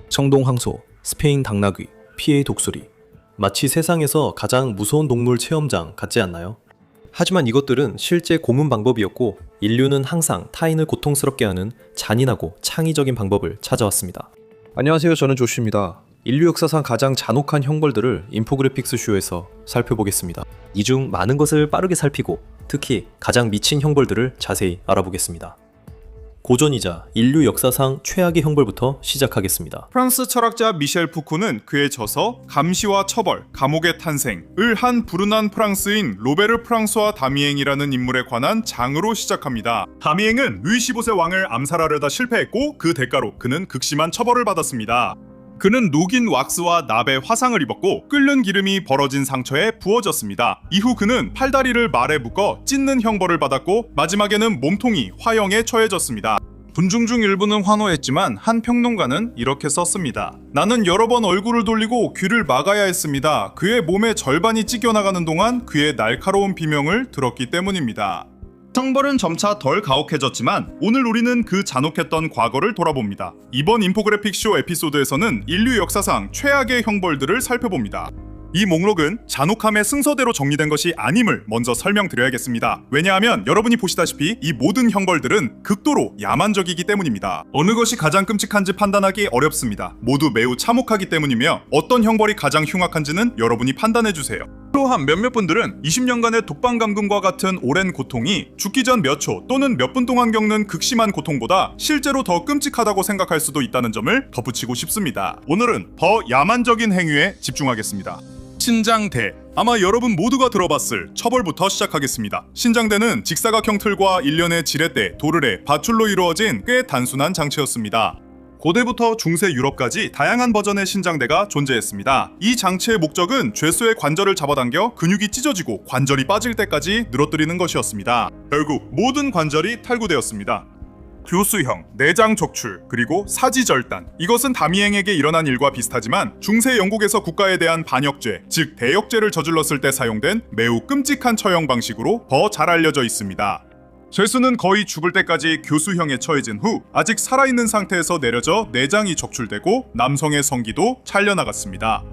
청동 황소, 스페인 당나귀, 피의 독수리. 마치 세상에서 가장 무서운 동물 체험장 같지 않나요? 하지만 이것들은 실제 고문 방법이었고 인류는 항상 타인을 고통스럽게 하는 잔인하고 창의적인 방법을 찾아왔습니다. 안녕하세요, 저는 조슈입니다. 인류 역사상 가장 잔혹한 형벌들을 인포그래픽스 쇼에서 살펴보겠습니다. 이 중 많은 것을 빠르게 살피고 특히 가장 미친 형벌들을 자세히 알아보겠습니다. 고전이자 인류 역사상 최악의 형벌부터 시작하겠습니다. 프랑스 철학자 미셸 푸코는 그의 저서 감시와 처벌, 감옥의 탄생을 한 불운한 프랑스인 로베르 프랑스와 다미엥이라는 인물에 관한 장으로 시작합니다. 다미엥은 루이 15세 왕을 암살하려다 실패했고 그 대가로 그는 극심한 처벌을 받았습니다. 그는 녹인 왁스와 납에 화상을 입었고 끓는 기름이 벌어진 상처에 부어졌습니다. 이후 그는 팔다리를 말에 묶어 찢는 형벌을 받았고 마지막에는 몸통이 화형에 처해졌습니다. 군중 중 일부는 환호했지만 한 평론가는 이렇게 썼습니다. 나는 여러 번 얼굴을 돌리고 귀를 막아야 했습니다. 그의 몸의 절반이 찢겨나가는 동안 그의 날카로운 비명을 들었기 때문입니다. 형벌은 점차 덜 가혹해졌지만 오늘 우리는 그 잔혹했던 과거를 돌아봅니다. 이번 인포그래픽 쇼 에피소드에서는 인류 역사상 최악의 형벌들을 살펴봅니다. 이 목록은 잔혹함의 순서대로 정리된 것이 아님을 먼저 설명드려야겠습니다. 왜냐하면 여러분이 보시다시피 이 모든 형벌들은 극도로 야만적이기 때문입니다. 어느 것이 가장 끔찍한지 판단하기 어렵습니다. 모두 매우 참혹하기 때문이며 어떤 형벌이 가장 흉악한지는 여러분이 판단해주세요. 또한 몇몇 분들은 20년간의 독방감금과 같은 오랜 고통이 죽기 전 몇 초 또는 몇 분 동안 겪는 극심한 고통보다 실제로 더 끔찍하다고 생각할 수도 있다는 점을 덧붙이고 싶습니다. 오늘은 더 야만적인 행위에 집중하겠습니다. 신장대. 아마 여러분 모두가 들어봤을 처벌부터 시작하겠습니다. 신장대는 직사각형 틀과 일련의 지렛대, 도르래, 밧줄로 이루어진 꽤 단순한 장치였습니다. 고대부터 중세 유럽까지 다양한 버전의 신장대가 존재했습니다. 이 장치의 목적은 죄수의 관절을 잡아당겨 근육이 찢어지고 관절이 빠질 때까지 늘어뜨리는 것이었습니다. 결국 모든 관절이 탈구되었습니다. 교수형, 내장 적출, 그리고 사지절단. 이것은 다미엥에게 일어난 일과 비슷하지만 중세 영국에서 국가에 대한 반역죄, 즉 대역죄를 저질렀을 때 사용된 매우 끔찍한 처형 방식으로 더 잘 알려져 있습니다. 죄수는 거의 죽을 때까지 교수형에 처해진 후 아직 살아있는 상태에서 내려져 내장이 적출되고 남성의 성기도 잘려나갔습니다.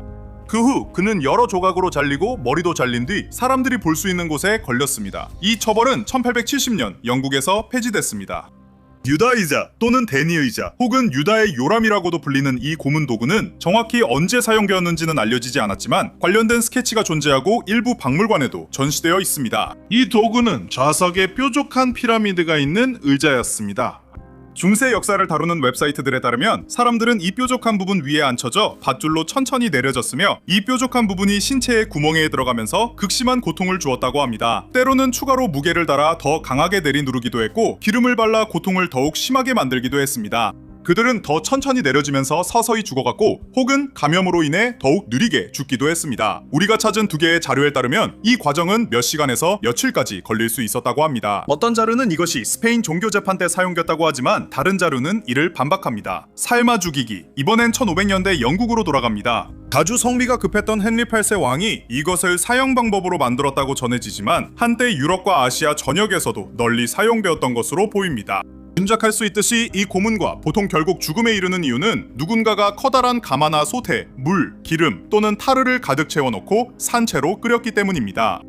그 후 그는 여러 조각으로 잘리고 머리도 잘린 뒤 사람들이 볼 수 있는 곳에 걸렸습니다. 이 처벌은 1870년 영국에서 폐지됐습니다. 유다의자 또는 데니의자 혹은 유다의 요람이라고도 불리는 이 고문 도구는 정확히 언제 사용되었는지는 알려지지 않았지만 관련된 스케치가 존재하고 일부 박물관에도 전시되어 있습니다. 이 도구는 좌석에 뾰족한 피라미드가 있는 의자였습니다. 중세 역사를 다루는 웹사이트들에 따르면 사람들은 이 뾰족한 부분 위에 앉혀져 밧줄로 천천히 내려졌으며 이 뾰족한 부분이 신체의 구멍에 들어가면서 극심한 고통을 주었다고 합니다. 때로는 추가로 무게를 달아 더 강하게 내리누르기도 했고 기름을 발라 고통을 더욱 심하게 만들기도 했습니다. 그들은 더 천천히 내려지면서 서서히 죽어갔고 혹은 감염으로 인해 더욱 느리게 죽기도 했습니다. 우리가 찾은 두 개의 자료에 따르면 이 과정은 몇 시간에서 며칠까지 걸릴 수 있었다고 합니다. 어떤 자료는 이것이 스페인 종교재판 때 사용됐다고 하지만 다른 자료는 이를 반박합니다. 삶아 죽이기. 이번엔 1500년대 영국으로 돌아갑니다. 아주 성미가 급했던 헨리 8세 왕이 이것을 사형 방법으로 만들었다고 전해지지만 한때 유럽과 아시아 전역에서도 널리 사용되었던 것으로 보입니다. 짐작할 수 있듯이 이 고문과 보통 결국 죽음에 이르는 이유는 누군가가 커다란 가마나 솥에 물, 기름 또는 타르를 가득 채워놓고 산채로 끓였기 때문입니다.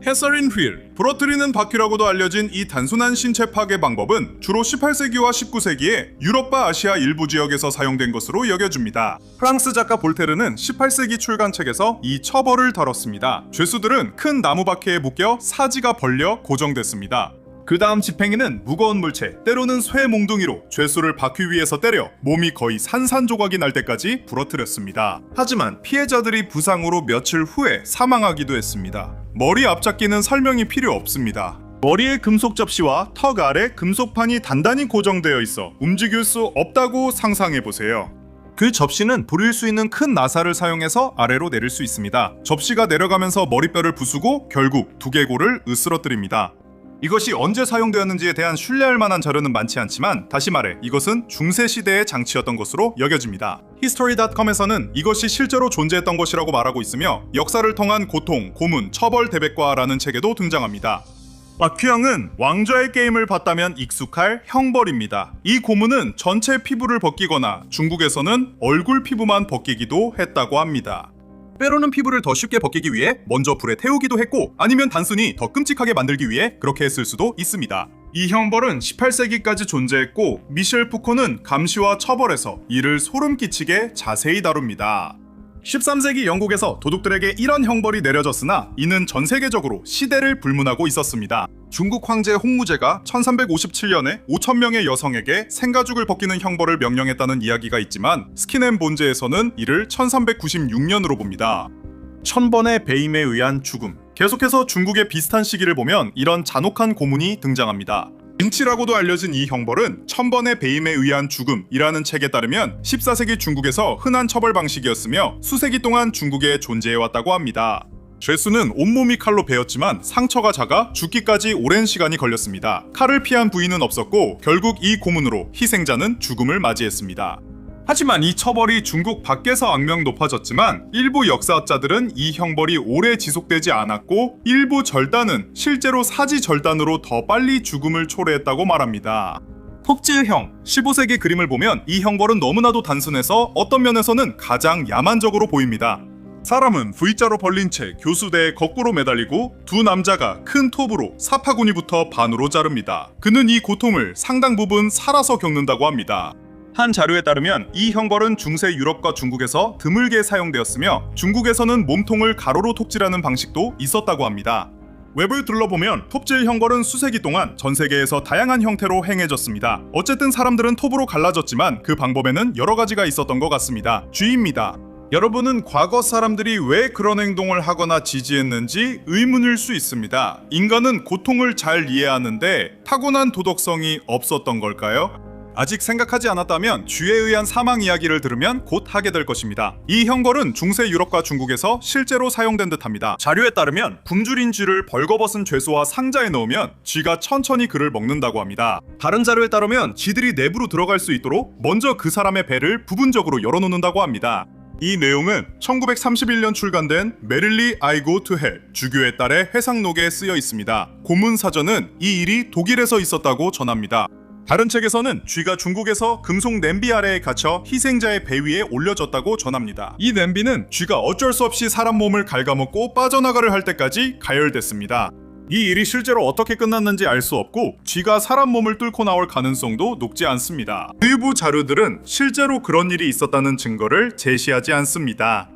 헤서린 휠, 부러뜨리는 바퀴라고도 알려진 이 단순한 신체 파괴 방법은 주로 18세기와 19세기에 유럽과 아시아 일부 지역에서 사용된 것으로 여겨집니다. 프랑스 작가 볼테르는 18세기 출간 책에서 이 처벌을 다뤘습니다. 죄수들은 큰 나무 바퀴에 묶여 사지가 벌려 고정됐습니다. 그 다음 집행에는 무거운 물체, 때로는 쇠 몽둥이로 죄수를 바퀴 위에서 때려 몸이 거의 산산조각이 날 때까지 부러뜨렸습니다. 하지만 피해자들이 부상으로 며칠 후에 사망하기도 했습니다. 머리 앞잡기는 설명이 필요 없습니다. 머리에 금속 접시와 턱 아래 금속판이 단단히 고정되어 있어 움직일 수 없다고 상상해보세요. 그 접시는 부릴 수 있는 큰 나사를 사용해서 아래로 내릴 수 있습니다. 접시가 내려가면서 머리뼈를 부수고 결국 두개골을 으스러뜨립니다. 이것이 언제 사용되었는지에 대한 신뢰할 만한 자료는 많지 않지만 다시 말해 이것은 중세시대의 장치였던 것으로 여겨집니다. History.com에서는 이것이 실제로 존재했던 것이라고 말하고 있으며 역사를 통한 고통, 고문, 처벌 대백과라는 책에도 등장합니다. 마큐형은 왕좌의 게임을 봤다면 익숙할 형벌입니다. 이 고문은 전체 피부를 벗기거나 중국에서는 얼굴 피부만 벗기기도 했다고 합니다. 때로는 피부를 더 쉽게 벗기기 위해 먼저 불에 태우기도 했고, 아니면 단순히 더 끔찍하게 만들기 위해 그렇게 했을 수도 있습니다. 이 형벌은 18세기까지 존재했고, 미셸 푸코는 감시와 처벌에서 이를 소름 끼치게 자세히 다룹니다. 13세기 영국에서 도둑들에게 이런 형벌이 내려졌으나 이는 전 세계적으로 시대를 불문하고 있었습니다. 중국 황제 홍무제가 1357년에 5,000명의 여성에게 생가죽을 벗기는 형벌을 명령했다는 이야기가 있지만, 스킨앤본즈에서는 이를 1396년으로 봅니다. 1000번의 배임에 의한 죽음. 계속해서 중국의 비슷한 시기를 보면 이런 잔혹한 고문이 등장합니다. 린치라고도 알려진 이 형벌은 1000번의 배임에 의한 죽음이라는 책에 따르면 14세기 중국에서 흔한 처벌 방식이었으며 수세기 동안 중국에 존재해왔다고 합니다. 죄수는 온몸이 칼로 베었지만 상처가 작아 죽기까지 오랜 시간이 걸렸습니다. 칼을 피한 부위는 없었고 결국 이 고문으로 희생자는 죽음을 맞이했습니다. 하지만 이 처벌이 중국 밖에서 악명 높아졌지만 일부 역사학자들은 이 형벌이 오래 지속되지 않았고 일부 절단은 실제로 사지 절단으로 더 빨리 죽음을 초래했다고 말합니다. 톱질형, 15세기 그림을 보면 이 형벌은 너무나도 단순해서 어떤 면에서는 가장 야만적으로 보입니다. 사람은 V자로 벌린 채 교수대에 거꾸로 매달리고 두 남자가 큰 톱으로 사파구니부터 반으로 자릅니다. 그는 이 고통을 상당 부분 살아서 겪는다고 합니다. 한 자료에 따르면 이 형벌은 중세 유럽과 중국에서 드물게 사용되었으며 중국에서는 몸통을 가로로 톱질하는 방식도 있었다고 합니다. 웹을 둘러보면 톱질 형벌은 수세기 동안 전 세계에서 다양한 형태로 행해졌습니다. 어쨌든 사람들은 톱으로 갈라졌지만 그 방법에는 여러 가지가 있었던 것 같습니다. 주의입니다. 여러분은 과거 사람들이 왜 그런 행동을 하거나 지지했는지 의문일 수 있습니다. 인간은 고통을 잘 이해하는데 타고난 도덕성이 없었던 걸까요? 아직 생각하지 않았다면 쥐에 의한 사망 이야기를 들으면 곧 하게 될 것입니다. 이 형벌은 중세 유럽과 중국에서 실제로 사용된 듯합니다. 자료에 따르면 굶주린 쥐를 벌거벗은 죄수와 상자에 넣으면 쥐가 천천히 그를 먹는다고 합니다. 다른 자료에 따르면 쥐들이 내부로 들어갈 수 있도록 먼저 그 사람의 배를 부분적으로 열어놓는다고 합니다. 이 내용은 1931년 출간된 메릴리 I Go to Hell, 주교의 딸의 회상록에 쓰여 있습니다. 고문 사전은 이 일이 독일에서 있었다고 전합니다. 다른 책에서는 쥐가 중국에서 금속 냄비 아래에 갇혀 희생자의 배 위에 올려졌다고 전합니다. 이 냄비는 쥐가 어쩔 수 없이 사람 몸을 갉아먹고 빠져나가려 할 때까지 가열됐습니다. 이 일이 실제로 어떻게 끝났는지 알 수 없고 쥐가 사람 몸을 뚫고 나올 가능성도 높지 않습니다. 일부 자료들은 실제로 그런 일이 있었다는 증거를 제시하지 않습니다.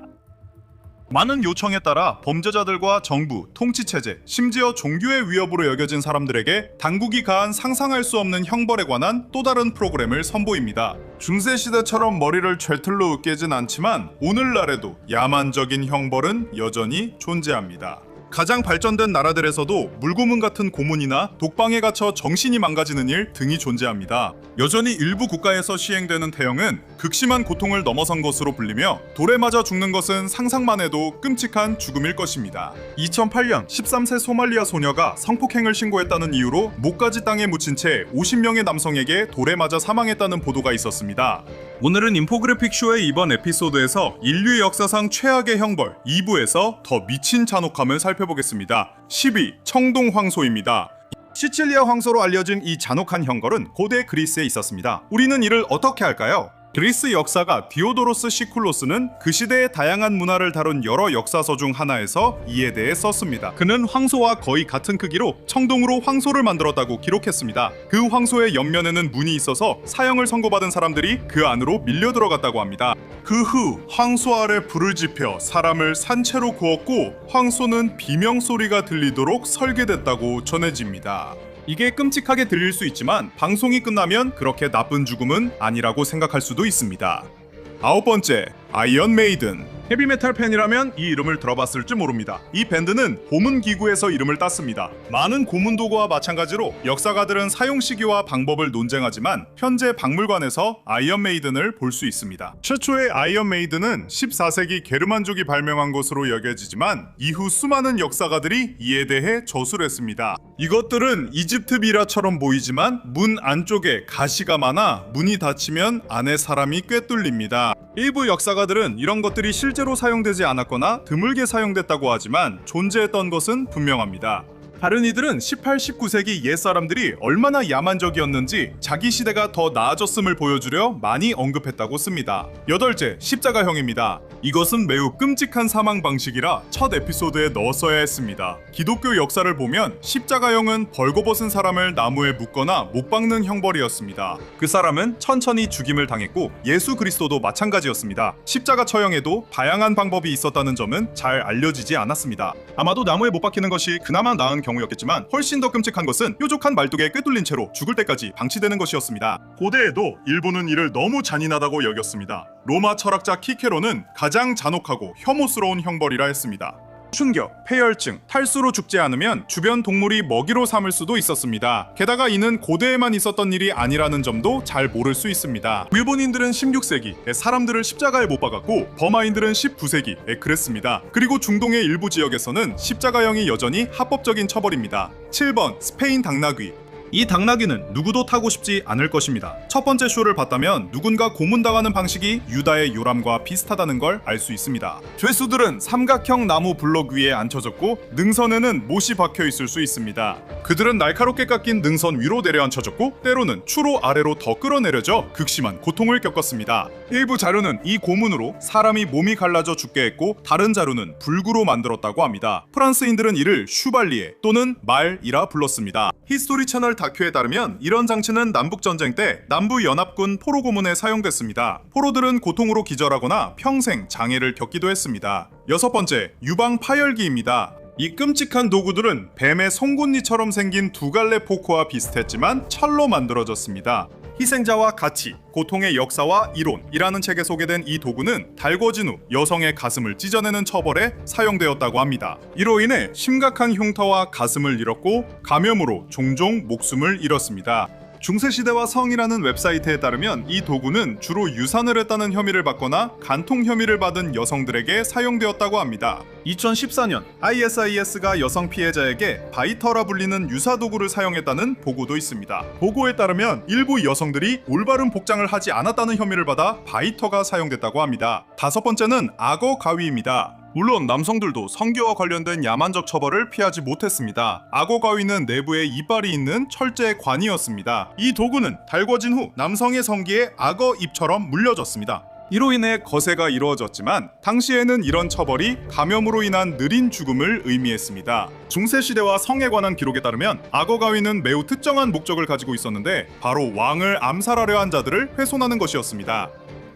많은 요청에 따라 범죄자들과 정부, 통치체제, 심지어 종교의 위협으로 여겨진 사람들에게 당국이 가한 상상할 수 없는 형벌에 관한 또 다른 프로그램을 선보입니다. 중세시대처럼 머리를 죄틀로 으깨진 않지만 오늘날에도 야만적인 형벌은 여전히 존재합니다. 가장 발전된 나라들에서도 물고문 같은 고문이나 독방에 갇혀 정신이 망가지는 일 등이 존재합니다. 여전히 일부 국가에서 시행되는 태형은 극심한 고통을 넘어선 것으로 불리며 돌에 맞아 죽는 것은 상상만 해도 끔찍한 죽음일 것입니다. 2008년 13세 소말리아 소녀가 성폭행을 신고했다는 이유로 목까지 땅에 묻힌 채 50명의 남성에게 돌에 맞아 사망했다는 보도가 있었습니다. 오늘은 인포그래픽 쇼의 이번 에피소드에서 인류 역사상 최악의 형벌 2부에서 더 미친 잔혹함을 살펴보겠습니다. 10위 청동 황소입니다. 시칠리아 황소로 알려진 이 잔혹한 형벌은 고대 그리스에 있었습니다. 우리는 이를 어떻게 할까요? 그리스 역사가 디오도로스 시쿨로스는 그 시대의 다양한 문화를 다룬 여러 역사서 중 하나에서 이에 대해 썼습니다. 그는 황소와 거의 같은 크기로 청동으로 황소를 만들었다고 기록했습니다. 그 황소의 옆면에는 문이 있어서 사형을 선고받은 사람들이 그 안으로 밀려 들어갔다고 합니다. 그 후 황소 아래 불을 지펴 사람을 산채로 구웠고 황소는 비명소리가 들리도록 설계됐다고 전해집니다. 이게 끔찍하게 들릴 수 있지만 방송이 끝나면 그렇게 나쁜 죽음은 아니라고 생각할 수도 있습니다. 9번째, 아이언 메이든. 헤비메탈 팬이라면 이 이름을 들어봤을지 모릅니다. 이 밴드는 고문 기구에서 이름을 땄습니다. 많은 고문 도구와 마찬가지로 역사가들은 사용 시기와 방법을 논쟁하지만 현재 박물관에서 아이언 메이든을 볼 수 있습니다. 최초의 아이언 메이든은 14세기 게르만족이 발명한 것으로 여겨지지만 이후 수많은 역사가들이 이에 대해 저술했습니다. 이것들은 이집트 미라처럼 보이지만 문 안쪽에 가시가 많아 문이 닫히면 안에 사람이 꿰뚫립니다. 일부 역사가들은 이런 것들이 실제로 사용되지 않았거나 드물게 사용됐다고 하지만 존재했던 것은 분명합니다. 다른 이들은 18, 19세기 옛사람들이 얼마나 야만적이었는지 자기 시대가 더 나아졌음을 보여주려 많이 언급했다고 씁니다. 여덟째, 십자가형입니다. 이것은 매우 끔찍한 사망 방식이라 첫 에피소드에 넣었어야 했습니다. 기독교 역사를 보면 십자가형은 벌거벗은 사람을 나무에 묶거나 못 박는 형벌이었습니다. 그 사람은 천천히 죽임을 당했고 예수 그리스도도 마찬가지였습니다. 십자가 처형에도 다양한 방법이 있었다는 점은 잘 알려지지 않았습니다. 아마도 나무에 못 박히는 것이 그나마 나은 경우였겠지만 훨씬 더 끔찍한 것은 뾰족한 말뚝에 꿰뚫린 채로 죽을 때까지 방치되는 것이었습니다. 고대에도 일본은 이를 너무 잔인하다고 여겼습니다. 로마 철학자 키케로는 가장 잔혹하고 혐오스러운 형벌이라 했습니다. 충격, 폐혈증, 탈수로 죽지 않으면 주변 동물이 먹이로 삼을 수도 있었습니다. 게다가 이는 고대에만 있었던 일이 아니라는 점도 잘 모를 수 있습니다. 일본인들은 16세기에 사람들을 십자가에 못 박았고 버마인들은 19세기에 그랬습니다. 그리고 중동의 일부 지역에서는 십자가형이 여전히 합법적인 처벌입니다. 7번, 스페인 당나귀. 이 당나귀는 누구도 타고 싶지 않을 것입니다. 첫 번째 쇼를 봤다면 누군가 고문당하는 방식이 유다의 요람과 비슷하다는 걸 알 수 있습니다. 죄수들은 삼각형 나무 블록 위에 앉혀졌고 능선에는 못이 박혀 있을 수 있습니다. 그들은 날카롭게 깎인 능선 위로 내려앉혀졌고 때로는 추로 아래로 더 끌어내려져 극심한 고통을 겪었습니다. 일부 자료는 이 고문으로 사람이 몸이 갈라져 죽게 했고 다른 자료는 불구로 만들었다고 합니다. 프랑스인들은 이를 슈발리에 또는 말이라 불렀습니다. 히스토리 채널 다큐에 따르면 이런 장치는 남북전쟁 때 남부연합군 포로 고문에 사용됐습니다. 포로들은 고통으로 기절하거나 평생 장애를 겪기도 했습니다. 여섯 번째, 유방 파열기입니다. 이 끔찍한 도구들은 뱀의 송곳니처럼 생긴 두 갈래 포크와 비슷했지만 철로 만들어졌습니다. 희생자와 가치, 고통의 역사와 이론이라는 책에 소개된 이 도구는 달궈진 후 여성의 가슴을 찢어내는 처벌에 사용되었다고 합니다. 이로 인해 심각한 흉터와 가슴을 잃었고 감염으로 종종 목숨을 잃었습니다. 중세시대와 성이라는 웹사이트에 따르면 이 도구는 주로 유산을 했다는 혐의를 받거나 간통 혐의를 받은 여성들에게 사용되었다고 합니다. 2014년 ISIS가 여성 피해자에게 바이터라 불리는 유사 도구를 사용했다는 보고도 있습니다. 보고에 따르면 일부 여성들이 올바른 복장을 하지 않았다는 혐의를 받아 바이터가 사용됐다고 합니다. 다섯 번째는 악어 가위입니다. 물론 남성들도 성기와 관련된 야만적 처벌을 피하지 못했습니다. 악어 가위는 내부에 이빨이 있는 철제 관이었습니다. 이 도구는 달궈진 후 남성의 성기에 악어 입처럼 물려졌습니다. 이로 인해 거세가 이루어졌지만 당시에는 이런 처벌이 감염으로 인한 느린 죽음을 의미했습니다. 중세시대와 성에 관한 기록에 따르면 악어 가위는 매우 특정한 목적을 가지고 있었는데 바로 왕을 암살하려 한 자들을 훼손하는 것이었습니다.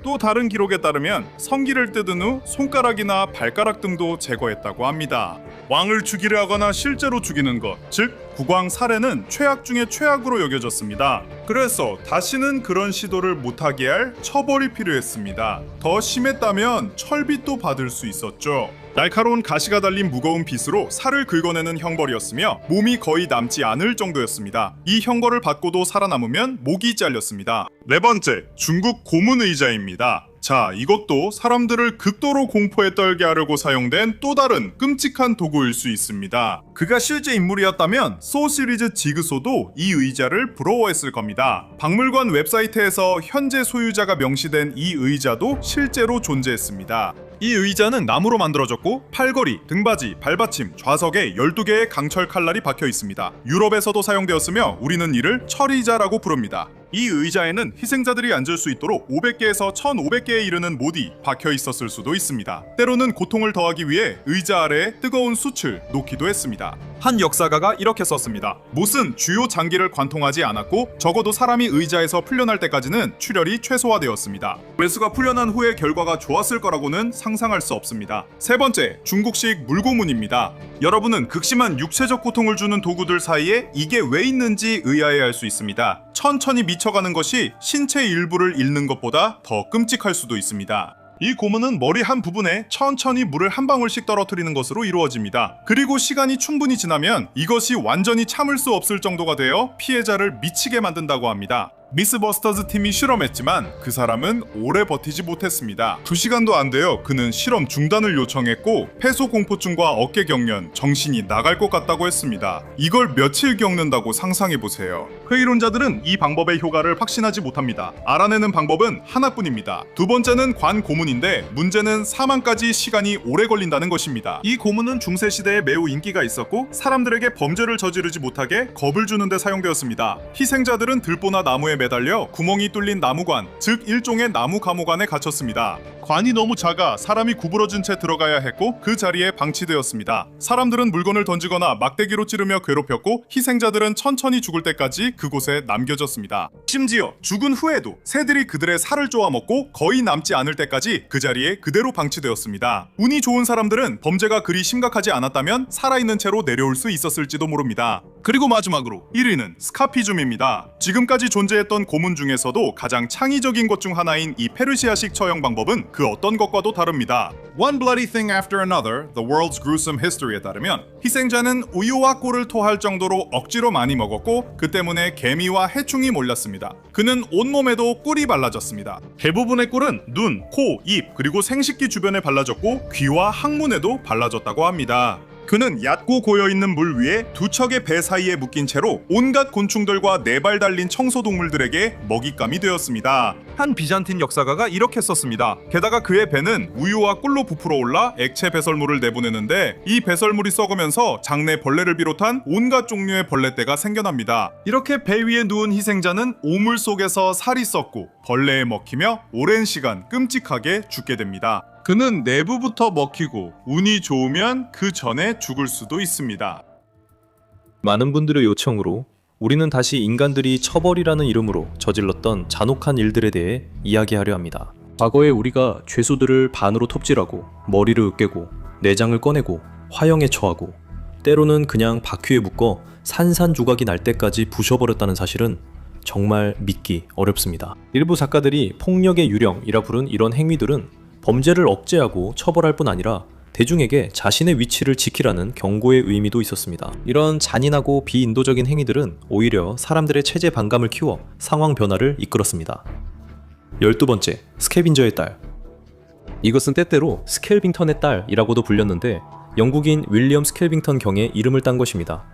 또 다른 기록에 따르면 성기를 뜯은 후 손가락이나 발가락 등도 제거했다고 합니다. 왕을 죽이려 하거나 실제로 죽이는 것, 즉 국왕 살해는 최악 중의 최악으로 여겨졌습니다. 그래서 다시는 그런 시도를 못하게 할 처벌이 필요했습니다. 더 심했다면 철빗도 받을 수 있었죠. 날카로운 가시가 달린 무거운 빗으로 살을 긁어내는 형벌이었으며 몸이 거의 남지 않을 정도였습니다. 이 형벌을 받고도 살아남으면 목이 잘렸습니다. 네 번째, 중국 고문 의자입니다. 자, 이것도 사람들을 극도로 공포에 떨게 하려고 사용된 또 다른 끔찍한 도구일 수 있습니다. 그가 실제 인물이었다면 소 시리즈 지그소도 이 의자를 부러워했을 겁니다. 박물관 웹사이트에서 현재 소유자가 명시된 이 의자도 실제로 존재했습니다. 이 의자는 나무로 만들어졌고 팔걸이, 등받이, 발받침, 좌석에 12개의 강철 칼날이 박혀 있습니다. 유럽에서도 사용되었으며 우리는 이를 철의자라고 부릅니다. 이 의자에는 희생자들이 앉을 수 있도록 500개에서 1500개에 이르는 못이 박혀 있었을 수도 있습니다. 때로는 고통을 더하기 위해 의자 아래에 뜨거운 숯을 놓기도 했습니다. 한 역사가가 이렇게 썼습니다. 못은 주요 장기를 관통하지 않았고 적어도 사람이 의자에서 풀려날 때까지는 출혈이 최소화되었습니다. 매수가 풀려난 후의 결과가 좋았을 거라고는 상상할 수 없습니다. 세 번째, 중국식 물고문입니다. 여러분은 극심한 육체적 고통을 주는 도구들 사이에 이게 왜 있는지 의아해할 수 있습니다. 천천히 미쳐가는 것이 신체 일부를 잃는 것보다 더 끔찍할 수도 있습니다. 이 고문은 머리 한 부분에 천천히 물을 한 방울씩 떨어뜨리는 것으로 이루어집니다. 그리고 시간이 충분히 지나면 이것이 완전히 참을 수 없을 정도가 되어 피해자를 미치게 만든다고 합니다. 미스버스터즈 팀이 실험했지만 그 사람은 오래 버티지 못했습니다. 2시간도 안 돼요. 그는 실험 중단을 요청했고 폐소공포증과 어깨 경련, 정신이 나갈 것 같다고 했습니다. 이걸 며칠 겪는다고 상상해보세요. 회의론자들은 이 방법의 효과를 확신하지 못합니다. 알아내는 방법은 하나뿐입니다. 두 번째는 관고문인데 문제는 사망까지 시간이 오래 걸린다는 것입니다. 이 고문은 중세시대에 매우 인기가 있었고 사람들에게 범죄를 저지르지 못하게 겁을 주는 데 사용되었습니다. 희생자들은 들보나 나무에 매달려 구멍이 뚫린 나무관, 즉 일종의 나무 감옥 안에 갇혔습니다. 관이 너무 작아 사람이 구부러진 채 들어가야 했고 그 자리에 방치되었습니다. 사람들은 물건을 던지거나 막대기로 찌르며 괴롭혔고 희생자들은 천천히 죽을 때까지 그곳에 남겨졌습니다. 심지어 죽은 후에도 새들이 그들의 살을 쪼아먹고 거의 남지 않을 때까지 그 자리에 그대로 방치되었습니다. 운이 좋은 사람들은 범죄가 그리 심각하지 않았다면 살아있는 채로 내려올 수 있었을지도 모릅니다. 그리고 마지막으로 1위는 스카피즘입니다. 지금까지 존재했던 고문 중에서도 가장 창의적인 것 중 하나인 이 페르시아식 처형 방법은 그 어떤 것과도 다릅니다. One bloody thing after another, the world's gruesome history에 따르면 희생자는 우유와 꿀을 토할 정도로 억지로 많이 먹었고 그 때문에 개미와 해충이 몰렸습니다. 그는 온몸에도 꿀이 발라졌습니다. 대부분의 꿀은 눈, 코, 입 그리고 생식기 주변에 발라졌고 귀와 항문에도 발라졌다고 합니다. 그는 얕고 고여있는 물 위에 두 척의 배 사이에 묶인 채로 온갖 곤충들과 네 발 달린 청소동물들에게 먹잇감이 되었습니다. 한 비잔틴 역사가가 이렇게 썼습니다. 게다가 그의 배는 우유와 꿀로 부풀어 올라 액체 배설물을 내보내는데 이 배설물이 썩으면서 장내 벌레를 비롯한 온갖 종류의 벌레떼가 생겨납니다. 이렇게 배 위에 누운 희생자는 오물 속에서 살이 썩고 벌레에 먹히며 오랜 시간 끔찍하게 죽게 됩니다. 그는 내부부터 먹히고 운이 좋으면 그 전에 죽을 수도 있습니다. 많은 분들의 요청으로 우리는 다시 인간들이 처벌이라는 이름으로 저질렀던 잔혹한 일들에 대해 이야기하려 합니다. 과거에 우리가 죄수들을 반으로 톱질하고 머리를 으깨고 내장을 꺼내고 화형에 처하고 때로는 그냥 바퀴에 묶어 산산조각이 날 때까지 부셔버렸다는 사실은 정말 믿기 어렵습니다. 일부 작가들이 폭력의 유령이라 부른 이런 행위들은 범죄를 억제하고 처벌할 뿐 아니라 대중에게 자신의 위치를 지키라는 경고의 의미도 있었습니다. 이런 잔인하고 비인도적인 행위들은 오히려 사람들의 체제 반감을 키워 상황 변화를 이끌었습니다. 12번째, 스캐빈저의 딸. 이것은 때때로 스켈빙턴의 딸이라고도 불렸는데 영국인 윌리엄 스켈빙턴 경의 이름을 딴 것입니다.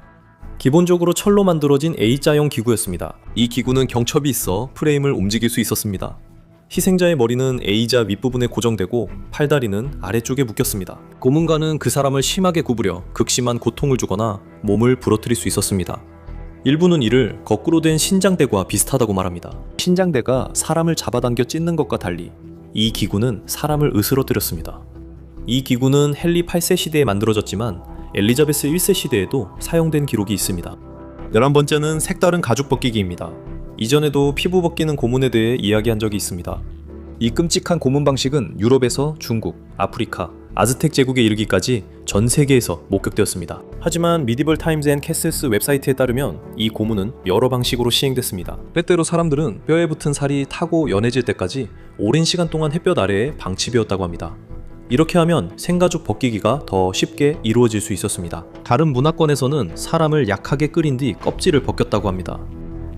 기본적으로 철로 만들어진 A자형 기구였습니다. 이 기구는 경첩이 있어 프레임을 움직일 수 있었습니다. 희생자의 머리는 A자 윗부분에 고정되고 팔다리는 아래쪽에 묶였습니다. 고문관은 그 사람을 심하게 구부려 극심한 고통을 주거나 몸을 부러뜨릴 수 있었습니다. 일부는 이를 거꾸로 된 신장대과 비슷하다고 말합니다. 신장대가 사람을 잡아당겨 찢는 것과 달리 이 기구는 사람을 으스러뜨렸습니다. 이 기구는 헨리 8세 시대에 만들어졌지만 엘리자베스 1세 시대에도 사용된 기록이 있습니다. 11번째는 색다른 가죽 벗기기입니다. 이전에도 피부 벗기는 고문에 대해 이야기한 적이 있습니다. 이 끔찍한 고문 방식은 유럽에서 중국, 아프리카, 아즈텍 제국에 이르기까지 전 세계에서 목격되었습니다. 하지만 미디벌 타임즈 앤 캐슬스 웹사이트에 따르면 이 고문은 여러 방식으로 시행됐습니다. 때때로 사람들은 뼈에 붙은 살이 타고 연해질 때까지 오랜 시간 동안 햇볕 아래에 방치되었다고 합니다. 이렇게 하면 생가죽 벗기기가 더 쉽게 이루어질 수 있었습니다. 다른 문화권에서는 사람을 약하게 끓인 뒤 껍질을 벗겼다고 합니다.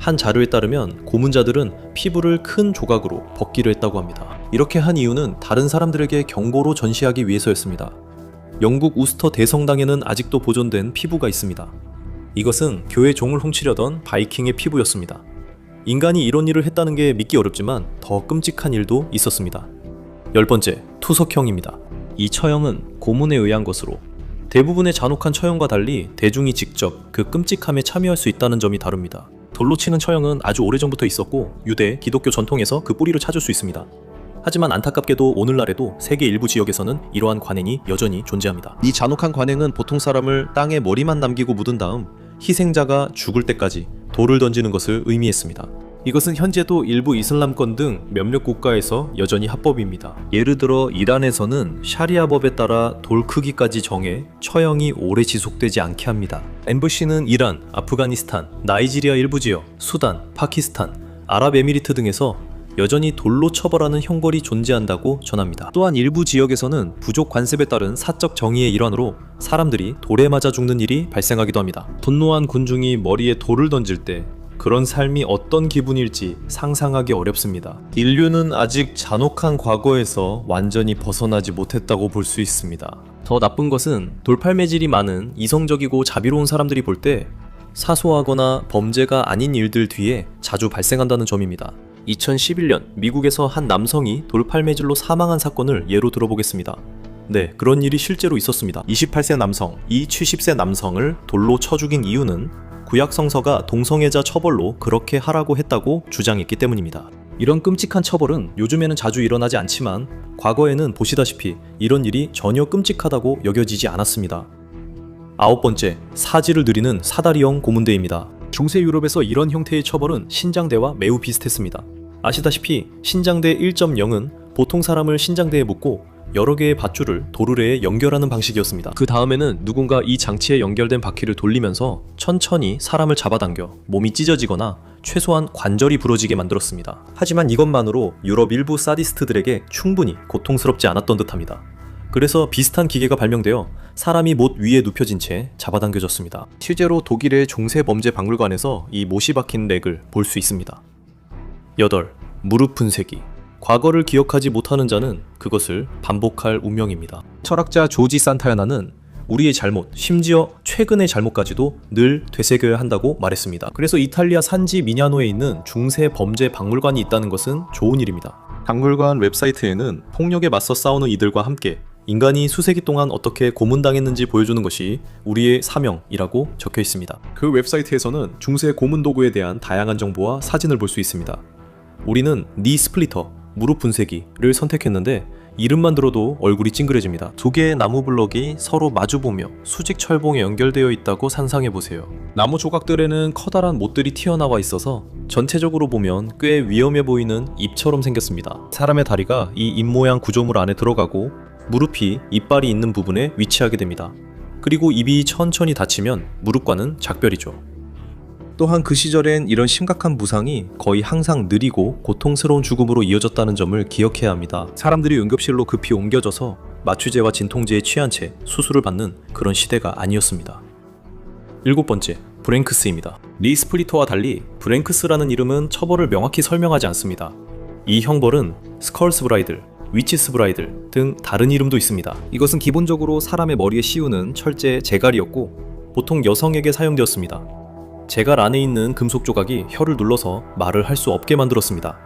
한 자료에 따르면 고문자들은 피부를 큰 조각으로 벗기려 했다고 합니다. 이렇게 한 이유는 다른 사람들에게 경고로 전시하기 위해서였습니다. 영국 우스터 대성당에는 아직도 보존된 피부가 있습니다. 이것은 교회 종을 훔치려던 바이킹의 피부였습니다. 인간이 이런 일을 했다는 게 믿기 어렵지만 더 끔찍한 일도 있었습니다. 10번째, 투석형입니다. 이 처형은 고문에 의한 것으로 대부분의 잔혹한 처형과 달리 대중이 직접 그 끔찍함에 참여할 수 있다는 점이 다릅니다. 돌로 치는 처형은 아주 오래전부터 있었고 유대, 기독교 전통에서 그 뿌리를 찾을 수 있습니다. 하지만 안타깝게도 오늘날에도 세계 일부 지역에서는 이러한 관행이 여전히 존재합니다. 이 잔혹한 관행은 보통 사람을 땅에 머리만 남기고 묻은 다음 희생자가 죽을 때까지 돌을 던지는 것을 의미했습니다. 이것은 현재도 일부 이슬람권 등 몇몇 국가에서 여전히 합법입니다. 예를 들어 이란에서는 샤리아법에 따라 돌 크기까지 정해 처형이 오래 지속되지 않게 합니다. 엠버시는 이란, 아프가니스탄, 나이지리아 일부 지역, 수단, 파키스탄, 아랍에미리트 등에서 여전히 돌로 처벌하는 형벌이 존재한다고 전합니다. 또한 일부 지역에서는 부족 관습에 따른 사적 정의의 일환으로 사람들이 돌에 맞아 죽는 일이 발생하기도 합니다. 분노한 군중이 머리에 돌을 던질 때 그런 삶이 어떤 기분일지 상상하기 어렵습니다. 인류는 아직 잔혹한 과거에서 완전히 벗어나지 못했다고 볼 수 있습니다. 더 나쁜 것은 돌팔매질이 많은 이성적이고 자비로운 사람들이 볼 때 사소하거나 범죄가 아닌 일들 뒤에 자주 발생한다는 점입니다. 2011년 미국에서 한 남성이 돌팔매질로 사망한 사건을 예로 들어보겠습니다. 네, 그런 일이 실제로 있었습니다. 28세 남성, 이 70세 남성을 돌로 쳐 죽인 이유는 구약 성서가 동성애자 처벌로 그렇게 하라고 했다고 주장했기 때문입니다. 이런 끔찍한 처벌은 요즘에는 자주 일어나지 않지만 과거에는 보시다시피 이런 일이 전혀 끔찍하다고 여겨지지 않았습니다. 9번째, 사지를 누리는 사다리형 고문대입니다. 중세 유럽에서 이런 형태의 처벌은 신장대와 매우 비슷했습니다. 아시다시피 신장대 1.0은 보통 사람을 신장대에 묶고 여러 개의 밧줄을 도르래에 연결하는 방식이었습니다. 그 다음에는 누군가 이 장치에 연결된 바퀴를 돌리면서 천천히 사람을 잡아당겨 몸이 찢어지거나 최소한 관절이 부러지게 만들었습니다. 하지만 이것만으로 유럽 일부 사디스트들에게 충분히 고통스럽지 않았던 듯합니다. 그래서 비슷한 기계가 발명되어 사람이 못 위에 눕혀진 채 잡아당겨졌습니다. 실제로 독일의 중세범죄박물관에서 이 못이 박힌 렉을 볼 수 있습니다. 8. 무릎 분쇄기. 과거를 기억하지 못하는 자는 그것을 반복할 운명입니다. 철학자 조지 산타야나는 우리의 잘못, 심지어 최근의 잘못까지도 늘 되새겨야 한다고 말했습니다. 그래서 이탈리아 산지 미냐노에 있는 중세 범죄 박물관이 있다는 것은 좋은 일입니다. 박물관 웹사이트에는 폭력에 맞서 싸우는 이들과 함께 인간이 수세기 동안 어떻게 고문당했는지 보여주는 것이 우리의 사명이라고 적혀 있습니다. 그 웹사이트에서는 중세 고문 도구에 대한 다양한 정보와 사진을 볼 수 있습니다. 우리는 니 스플리터, 무릎 분쇄기를 선택했는데 이름만 들어도 얼굴이 찡그려집니다. 두 개의 나무 블럭이 서로 마주보며 수직 철봉에 연결되어 있다고 상상해보세요. 나무 조각들에는 커다란 못들이 튀어나와 있어서 전체적으로 보면 꽤 위험해 보이는 입처럼 생겼습니다. 사람의 다리가 이 입 모양 구조물 안에 들어가고 무릎이 이빨이 있는 부분에 위치하게 됩니다. 그리고 입이 천천히 닫히면 무릎과는 작별이죠. 또한 그 시절엔 이런 심각한 부상이 거의 항상 느리고 고통스러운 죽음으로 이어졌다는 점을 기억해야 합니다. 사람들이 응급실로 급히 옮겨져서 마취제와 진통제에 취한 채 수술을 받는 그런 시대가 아니었습니다. 7번째, 브랭크스입니다. 리 스플리터와 달리 브랭크스라는 이름은 처벌을 명확히 설명하지 않습니다. 이 형벌은 스컬스 브라이들, 위치스 브라이들 등 다른 이름도 있습니다. 이것은 기본적으로 사람의 머리에 씌우는 철제 제갈이었고 보통 여성에게 사용되었습니다. 제갈 안에 있는 금속 조각이 혀를 눌러서 말을 할 수 없게 만들었습니다.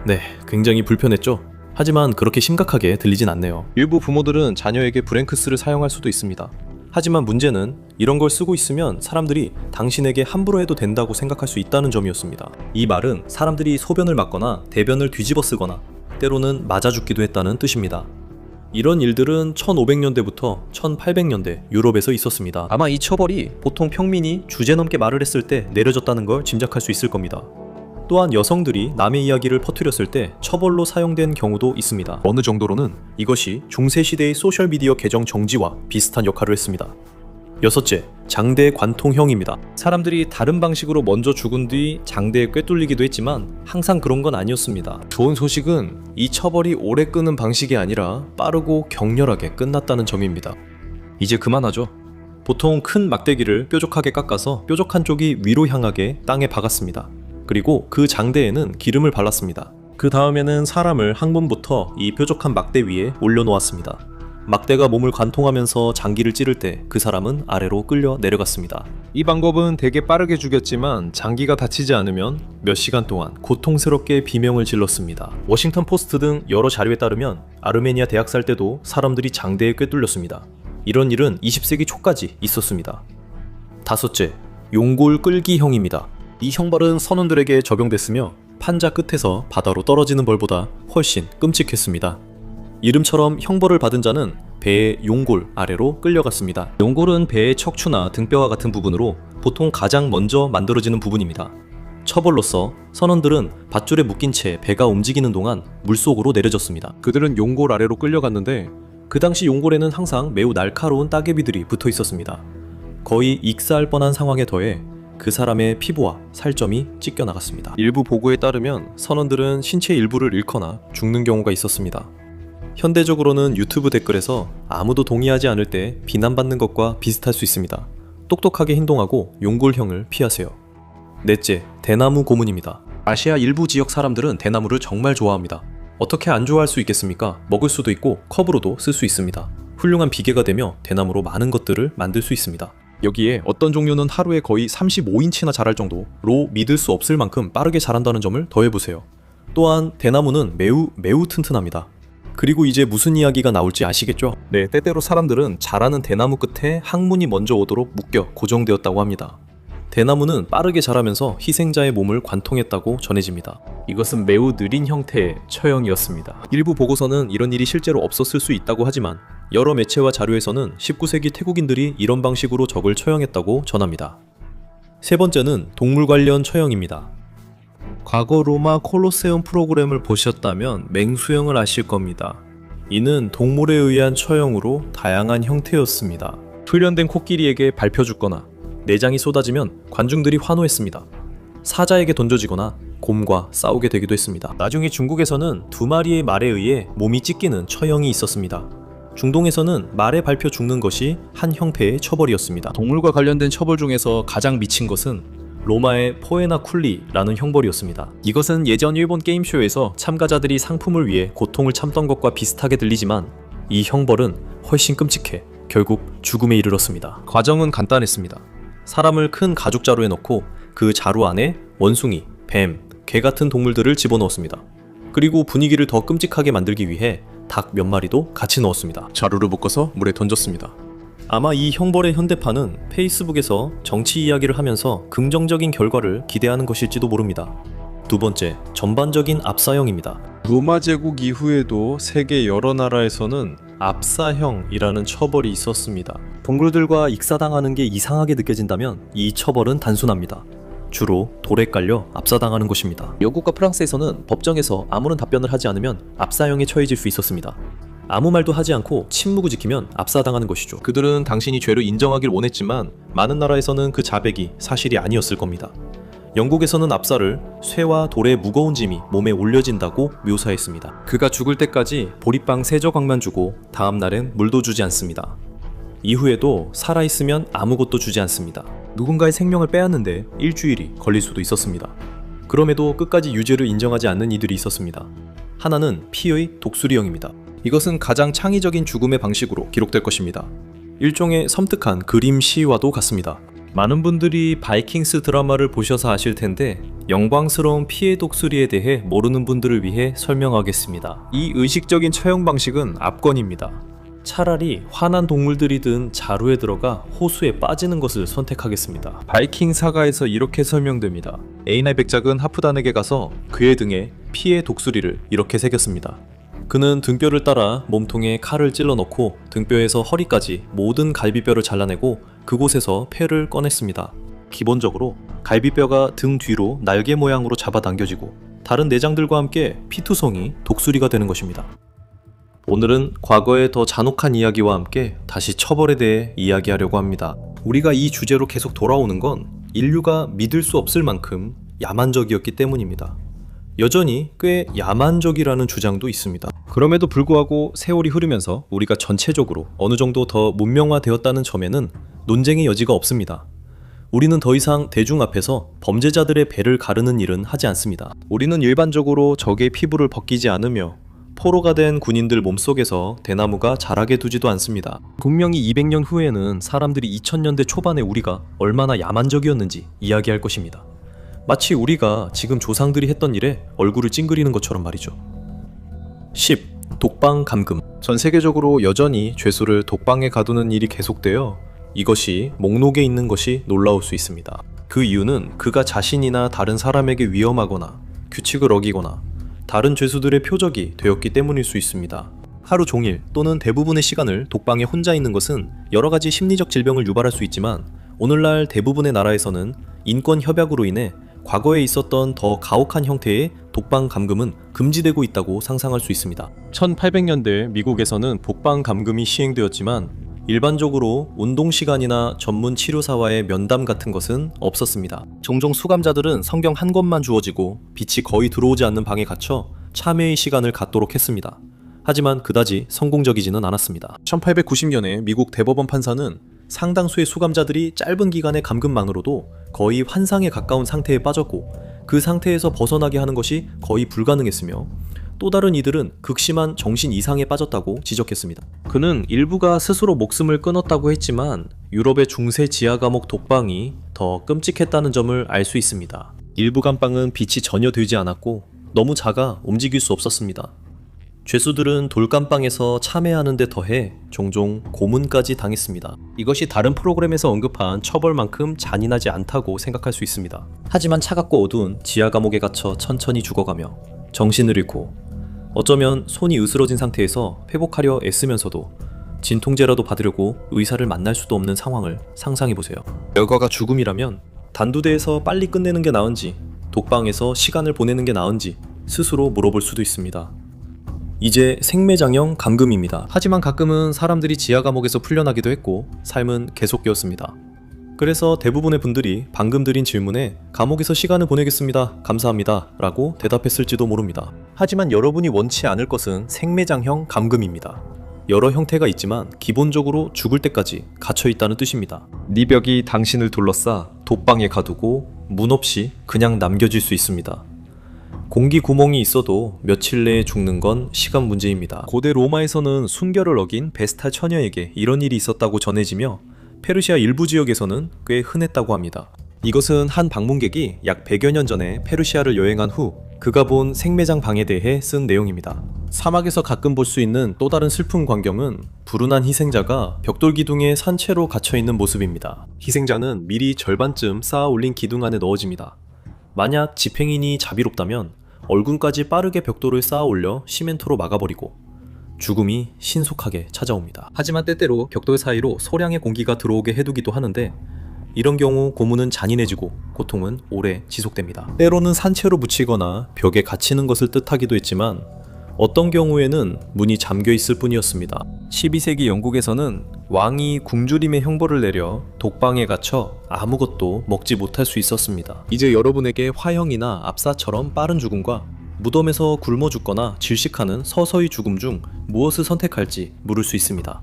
네, 굉장히 불편했죠? 하지만 그렇게 심각하게 들리진 않네요. 일부 부모들은 자녀에게 브랭크스를 사용할 수도 있습니다. 하지만 문제는 이런 걸 쓰고 있으면 사람들이 당신에게 함부로 해도 된다고 생각할 수 있다는 점이었습니다. 이 말은 사람들이 소변을 맞거나 대변을 뒤집어 쓰거나 때로는 맞아 죽기도 했다는 뜻입니다. 이런 일들은 1500년대부터 1800년대 유럽에서 있었습니다. 아마 이 처벌이 보통 평민이 주제넘게 말을 했을 때 내려졌다는 걸 짐작할 수 있을 겁니다. 또한 여성들이 남의 이야기를 퍼뜨렸을 때 처벌로 사용된 경우도 있습니다. 어느 정도로는 이것이 중세시대의 소셜미디어 계정 정지와 비슷한 역할을 했습니다. 6째, 장대 관통형입니다. 사람들이 다른 방식으로 먼저 죽은 뒤 장대에 꿰뚫리기도 했지만 항상 그런 건 아니었습니다. 좋은 소식은 이 처벌이 오래 끄는 방식이 아니라 빠르고 격렬하게 끝났다는 점입니다. 이제 그만하죠. 보통 큰 막대기를 뾰족하게 깎아서 뾰족한 쪽이 위로 향하게 땅에 박았습니다. 그리고 그 장대에는 기름을 발랐습니다. 그 다음에는 사람을 항문부터 이 뾰족한 막대 위에 올려놓았습니다. 막대가 몸을 관통하면서 장기를 찌를 때 그 사람은 아래로 끌려 내려갔습니다. 이 방법은 되게 빠르게 죽였지만 장기가 다치지 않으면 몇 시간 동안 고통스럽게 비명을 질렀습니다. 워싱턴 포스트 등 여러 자료에 따르면 아르메니아 대학살 때도 사람들이 장대에 꿰뚫렸습니다. 이런 일은 20세기 초까지 있었습니다. 5째, 용골 끌기형입니다. 이 형벌은 선원들에게 적용됐으며 판자 끝에서 바다로 떨어지는 벌보다 훨씬 끔찍했습니다. 이름처럼 형벌을 받은 자는 배의 용골 아래로 끌려갔습니다. 용골은 배의 척추나 등뼈와 같은 부분으로 보통 가장 먼저 만들어지는 부분입니다. 처벌로서 선원들은 밧줄에 묶인 채 배가 움직이는 동안 물속으로 내려졌습니다. 그들은 용골 아래로 끌려갔는데 그 당시 용골에는 항상 매우 날카로운 따개비들이 붙어 있었습니다. 거의 익사할 뻔한 상황에 더해 그 사람의 피부와 살점이 찢겨나갔습니다. 일부 보고에 따르면 선원들은 신체 일부를 잃거나 죽는 경우가 있었습니다. 현대적으로는 유튜브 댓글에서 아무도 동의하지 않을 때 비난받는 것과 비슷할 수 있습니다. 똑똑하게 행동하고 용골형을 피하세요. 넷째, 대나무 고문입니다. 아시아 일부 지역 사람들은 대나무를 정말 좋아합니다. 어떻게 안 좋아할 수 있겠습니까? 먹을 수도 있고 컵으로도 쓸 수 있습니다. 훌륭한 비계가 되며 대나무로 많은 것들을 만들 수 있습니다. 여기에 어떤 종류는 하루에 거의 35인치나 자랄 정도로 믿을 수 없을 만큼 빠르게 자란다는 점을 더해보세요. 또한 대나무는 매우 튼튼합니다. 그리고 이제 무슨 이야기가 나올지 아시겠죠? 네, 때때로 사람들은 자라는 대나무 끝에 항문이 먼저 오도록 묶여 고정되었다고 합니다. 대나무는 빠르게 자라면서 희생자의 몸을 관통했다고 전해집니다. 이것은 매우 느린 형태의 처형이었습니다. 일부 보고서는 이런 일이 실제로 없었을 수 있다고 하지만 여러 매체와 자료에서는 19세기 태국인들이 이런 방식으로 적을 처형했다고 전합니다. 세 번째는 동물 관련 처형입니다. 과거 로마 콜로세움 프로그램을 보셨다면 맹수형을 아실 겁니다. 이는 동물에 의한 처형으로 다양한 형태였습니다. 훈련된 코끼리에게 밟혀 죽거나 내장이 쏟아지면 관중들이 환호했습니다. 사자에게 던져지거나 곰과 싸우게 되기도 했습니다. 나중에 중국에서는 2마리의 말에 의해 몸이 찢기는 처형이 있었습니다. 중동에서는 말에 밟혀 죽는 것이 한 형태의 처벌이었습니다. 동물과 관련된 처벌 중에서 가장 미친 것은 로마의 포에나 쿨리라는 형벌이었습니다. 이것은 예전 일본 게임쇼에서 참가자들이 상품을 위해 고통을 참던 것과 비슷하게 들리지만 이 형벌은 훨씬 끔찍해 결국 죽음에 이르렀습니다. 과정은 간단했습니다. 사람을 큰 가죽 자루에 넣고 그 자루 안에 원숭이, 뱀, 개 같은 동물들을 집어넣었습니다. 그리고 분위기를 더 끔찍하게 만들기 위해 닭 몇 마리도 같이 넣었습니다. 자루를 묶어서 물에 던졌습니다. 아마 이 형벌의 현대판은 페이스북에서 정치 이야기를 하면서 긍정적인 결과를 기대하는 것일지도 모릅니다. 두 번째, 전반적인 압사형입니다. 로마 제국 이후에도 세계 여러 나라에서는 압사형이라는 처벌이 있었습니다. 동물들과 익사당하는 게 이상하게 느껴진다면 이 처벌은 단순합니다. 주로 돌에 깔려 압사당하는 것입니다. 영국과 프랑스에서는 법정에서 아무런 답변을 하지 않으면 압사형에 처해질 수 있었습니다. 아무 말도 하지 않고 침묵을 지키면 압사당하는 것이죠. 그들은 당신이 죄를 인정하길 원했지만 많은 나라에서는 그 자백이 사실이 아니었을 겁니다. 영국에서는 압사를 쇠와 돌의 무거운 짐이 몸에 올려진다고 묘사했습니다. 그가 죽을 때까지 보리빵 3조각만 주고 다음 날엔 물도 주지 않습니다. 이후에도 살아있으면 아무것도 주지 않습니다. 누군가의 생명을 빼앗는데 일주일이 걸릴 수도 있었습니다. 그럼에도 끝까지 유죄를 인정하지 않는 이들이 있었습니다. 하나는 피의 독수리형입니다. 이것은 가장 창의적인 죽음의 방식으로 기록될 것입니다. 일종의 섬뜩한 그림 시와도 같습니다. 많은 분들이 바이킹스 드라마를 보셔서 아실 텐데 영광스러운 피해 독수리에 대해 모르는 분들을 위해 설명하겠습니다. 이 의식적인 처형 방식은 압권입니다. 차라리 화난 동물들이든 자루에 들어가 호수에 빠지는 것을 선택하겠습니다. 바이킹 사가에서 이렇게 설명됩니다. 에이나이 백작은 하프단에게 가서 그의 등에 피해 독수리를 이렇게 새겼습니다. 그는 등뼈를 따라 몸통에 칼을 찔러 넣고 등뼈에서 허리까지 모든 갈비뼈를 잘라내고 그곳에서 폐를 꺼냈습니다. 기본적으로 갈비뼈가 등 뒤로 날개 모양으로 잡아당겨지고 다른 내장들과 함께 피투성이 독수리가 되는 것입니다. 오늘은 과거의 더 잔혹한 이야기와 함께 다시 처벌에 대해 이야기하려고 합니다. 우리가 이 주제로 계속 돌아오는 건 인류가 믿을 수 없을 만큼 야만적이었기 때문입니다. 여전히 꽤 야만적이라는 주장도 있습니다. 그럼에도 불구하고 세월이 흐르면서 우리가 전체적으로 어느 정도 더 문명화되었다는 점에는 논쟁의 여지가 없습니다. 우리는 더 이상 대중 앞에서 범죄자들의 배를 가르는 일은 하지 않습니다. 우리는 일반적으로 적의 피부를 벗기지 않으며 포로가 된 군인들 몸속에서 대나무가 자라게 두지도 않습니다. 분명히 200년 후에는 사람들이 2000년대 초반의 우리가 얼마나 야만적이었는지 이야기할 것입니다. 마치 우리가 지금 조상들이 했던 일에 얼굴을 찡그리는 것처럼 말이죠. 10. 독방 감금. 전 세계적으로 여전히 죄수를 독방에 가두는 일이 계속되어 이것이 목록에 있는 것이 놀라울 수 있습니다. 그 이유는 그가 자신이나 다른 사람에게 위험하거나 규칙을 어기거나 다른 죄수들의 표적이 되었기 때문일 수 있습니다. 하루 종일 또는 대부분의 시간을 독방에 혼자 있는 것은 여러 가지 심리적 질병을 유발할 수 있지만 오늘날 대부분의 나라에서는 인권 협약으로 인해 과거에 있었던 더 가혹한 형태의 독방 감금은 금지되고 있다고 상상할 수 있습니다. 1800년대 미국에서는 복방 감금이 시행되었지만 일반적으로 운동 시간이나 전문 치료사와의 면담 같은 것은 없었습니다. 종종 수감자들은 성경 한 권만 주어지고 빛이 거의 들어오지 않는 방에 갇혀 참회의 시간을 갖도록 했습니다. 하지만 그다지 성공적이지는 않았습니다. 1890년에 미국 대법원 판사는 상당수의 수감자들이 짧은 기간의 감금만으로도 거의 환상에 가까운 상태에 빠졌고 그 상태에서 벗어나게 하는 것이 거의 불가능했으며 또 다른 이들은 극심한 정신 이상에 빠졌다고 지적했습니다. 그는 일부가 스스로 목숨을 끊었다고 했지만 유럽의 중세 지하 감옥 독방이 더 끔찍했다는 점을 알 수 있습니다. 일부 감방은 빛이 전혀 되지 않았고 너무 작아 움직일 수 없었습니다. 죄수들은 돌감방에서 참회하는 데 더해 종종 고문까지 당했습니다. 이것이 다른 프로그램에서 언급한 처벌만큼 잔인하지 않다고 생각할 수 있습니다. 하지만 차갑고 어두운 지하 감옥에 갇혀 천천히 죽어가며 정신을 잃고 어쩌면 손이 으스러진 상태에서 회복하려 애쓰면서도 진통제라도 받으려고 의사를 만날 수도 없는 상황을 상상해보세요. 결과가 죽음이라면 단두대에서 빨리 끝내는 게 나은지 독방에서 시간을 보내는 게 나은지 스스로 물어볼 수도 있습니다. 이제 생매장형 감금입니다. 하지만 가끔은 사람들이 지하 감옥에서 풀려나기도 했고 삶은 계속되었습니다. 그래서 대부분의 분들이 방금 드린 질문에 감옥에서 시간을 보내겠습니다. 감사합니다. 라고 대답했을지도 모릅니다. 하지만 여러분이 원치 않을 것은 생매장형 감금입니다. 여러 형태가 있지만 기본적으로 죽을 때까지 갇혀 있다는 뜻입니다. 네 벽이 당신을 둘러싸 독방에 가두고 문 없이 그냥 남겨질 수 있습니다. 공기 구멍이 있어도 며칠 내에 죽는 건 시간 문제입니다. 고대 로마에서는 순결을 어긴 베스타 처녀에게 이런 일이 있었다고 전해지며 페르시아 일부 지역에서는 꽤 흔했다고 합니다. 이것은 한 방문객이 약 100여 년 전에 페르시아를 여행한 후 그가 본 생매장 방에 대해 쓴 내용입니다. 사막에서 가끔 볼 수 있는 또 다른 슬픈 광경은 불운한 희생자가 벽돌 기둥에 산채로 갇혀있는 모습입니다. 희생자는 미리 절반쯤 쌓아 올린 기둥 안에 넣어집니다. 만약 집행인이 자비롭다면 얼굴까지 빠르게 벽돌을 쌓아 올려 시멘토로 막아버리고 죽음이 신속하게 찾아옵니다. 하지만 때때로 벽돌 사이로 소량의 공기가 들어오게 해두기도 하는데 이런 경우 고문은 잔인해지고 고통은 오래 지속됩니다. 때로는 산채로 묻히거나 벽에 갇히는 것을 뜻하기도 했지만 어떤 경우에는 문이 잠겨 있을 뿐이었습니다. 12세기 영국에서는 왕이 굶주림의 형벌을 내려 독방에 갇혀 아무것도 먹지 못할 수 있었습니다. 이제 여러분에게 화형이나 압사처럼 빠른 죽음과 무덤에서 굶어 죽거나 질식하는 서서히 죽음 중 무엇을 선택할지 물을 수 있습니다.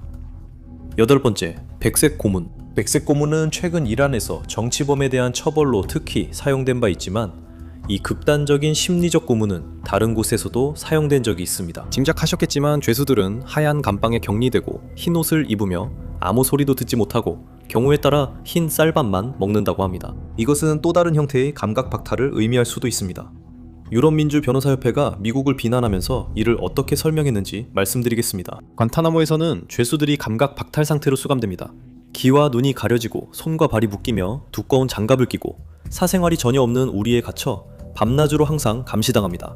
8번째, 백색 고문. 백색 고문은 최근 이란에서 정치범에 대한 처벌로 특히 사용된 바 있지만 이 극단적인 심리적 고문은 다른 곳에서도 사용된 적이 있습니다. 짐작하셨겠지만 죄수들은 하얀 감방에 격리되고 흰 옷을 입으며 아무 소리도 듣지 못하고 경우에 따라 흰 쌀밥만 먹는다고 합니다. 이것은 또 다른 형태의 감각 박탈을 의미할 수도 있습니다. 유럽민주변호사협회가 미국을 비난하면서 이를 어떻게 설명했는지 말씀드리겠습니다. 관타나모에서는 죄수들이 감각 박탈 상태로 수감됩니다. 귀와 눈이 가려지고 손과 발이 묶이며 두꺼운 장갑을 끼고 사생활이 전혀 없는 우리에 갇혀 밤낮으로 항상 감시당합니다.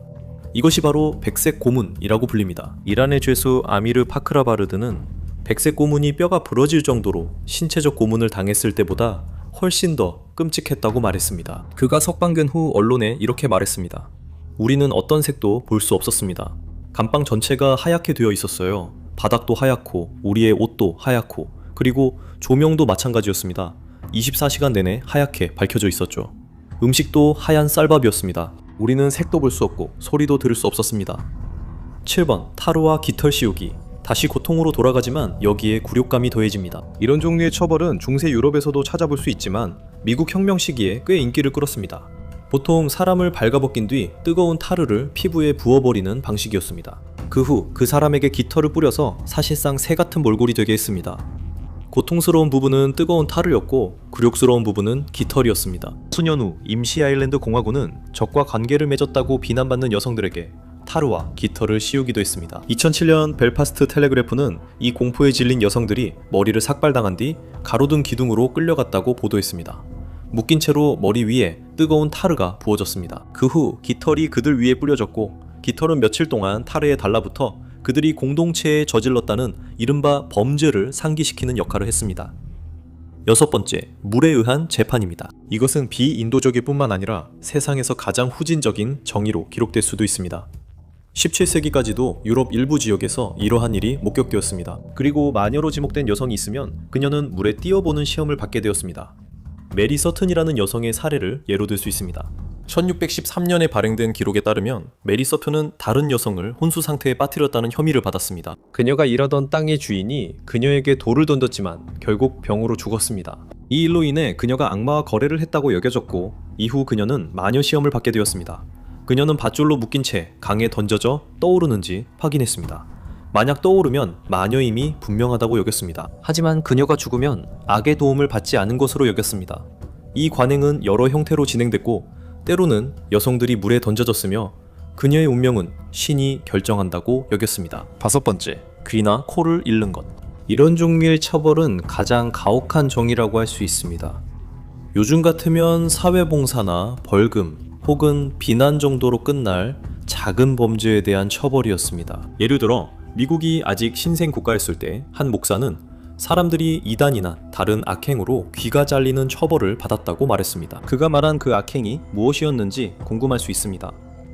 이것이 바로 백색 고문이라고 불립니다. 이란의 죄수 아미르 파크라바르드는 백색 고문이 뼈가 부러질 정도로 신체적 고문을 당했을 때보다 훨씬 더 끔찍했다고 말했습니다. 그가 석방된 후 언론에 이렇게 말했습니다. 우리는 어떤 색도 볼 수 없었습니다. 감방 전체가 하얗게 되어 있었어요. 바닥도 하얗고 우리의 옷도 하얗고 그리고 조명도 마찬가지였습니다. 24시간 내내 하얗게 밝혀져 있었죠. 음식도 하얀 쌀밥이었습니다. 우리는 색도 볼 수 없고 소리도 들을 수 없었습니다. 7번, 타루와 깃털 씌우기. 다시 고통으로 돌아가지만 여기에 굴욕감이 더해집니다. 이런 종류의 처벌은 중세 유럽에서도 찾아볼 수 있지만 미국 혁명 시기에 꽤 인기를 끌었습니다. 보통 사람을 발가벗긴 뒤 뜨거운 타르를 피부에 부어버리는 방식이었습니다. 그 후 그 사람에게 깃털을 뿌려서 사실상 새 같은 몰골이 되게 했습니다. 고통스러운 부분은 뜨거운 타르였고 굴욕스러운 부분은 깃털이었습니다. 수년 후 임시 아일랜드 공화국은 적과 관계를 맺었다고 비난받는 여성들에게 타르와 깃털을 씌우기도 했습니다. 2007년 벨파스트 텔레그래프는 이 공포에 질린 여성들이 머리를 삭발당한 뒤 가로등 기둥으로 끌려갔다고 보도했습니다. 묶인 채로 머리 위에 뜨거운 타르가 부어졌습니다. 그 후 깃털이 그들 위에 뿌려졌고 깃털은 며칠 동안 타르에 달라붙어 그들이 공동체에 저질렀다는 이른바 범죄를 상기시키는 역할을 했습니다. 6번째, 물에 의한 재판입니다. 이것은 비인도적일 뿐만 아니라 세상에서 가장 후진적인 정의로 기록될 수도 있습니다. 17세기까지도 유럽 일부 지역에서 이러한 일이 목격되었습니다. 그리고 마녀로 지목된 여성이 있으면 그녀는 물에 뛰어보는 시험을 받게 되었습니다. 메리 서튼이라는 여성의 사례를 예로 들 수 있습니다. 1613년에 발행된 기록에 따르면 메리 서프는 다른 여성을 혼수 상태에 빠뜨렸다는 혐의를 받았습니다. 그녀가 일하던 땅의 주인이 그녀에게 돌을 던졌지만 결국 병으로 죽었습니다. 이 일로 인해 그녀가 악마와 거래를 했다고 여겨졌고 이후 그녀는 마녀 시험을 받게 되었습니다. 그녀는 밧줄로 묶인 채 강에 던져져 떠오르는지 확인했습니다. 만약 떠오르면 마녀임이 분명하다고 여겼습니다. 하지만 그녀가 죽으면 악의 도움을 받지 않은 것으로 여겼습니다. 이 관행은 여러 형태로 진행됐고 때로는 여성들이 물에 던져졌으며 그녀의 운명은 신이 결정한다고 여겼습니다. 5번째, 귀나 코를 잃는 것. 이런 종류의 처벌은 가장 가혹한 정의라고 할 수 있습니다. 요즘 같으면 사회봉사나 벌금 혹은 비난 정도로 끝날 작은 범죄에 대한 처벌이었습니다. 예를 들어 미국이 아직 신생 국가였을 때 한 목사는 사람들이 이단이나 다른 악행으로 귀가 잘리는 처벌을 받았다고 말했습니다. 그가 말한 그 악행이 무엇이었는지 궁금할 수 있습니다.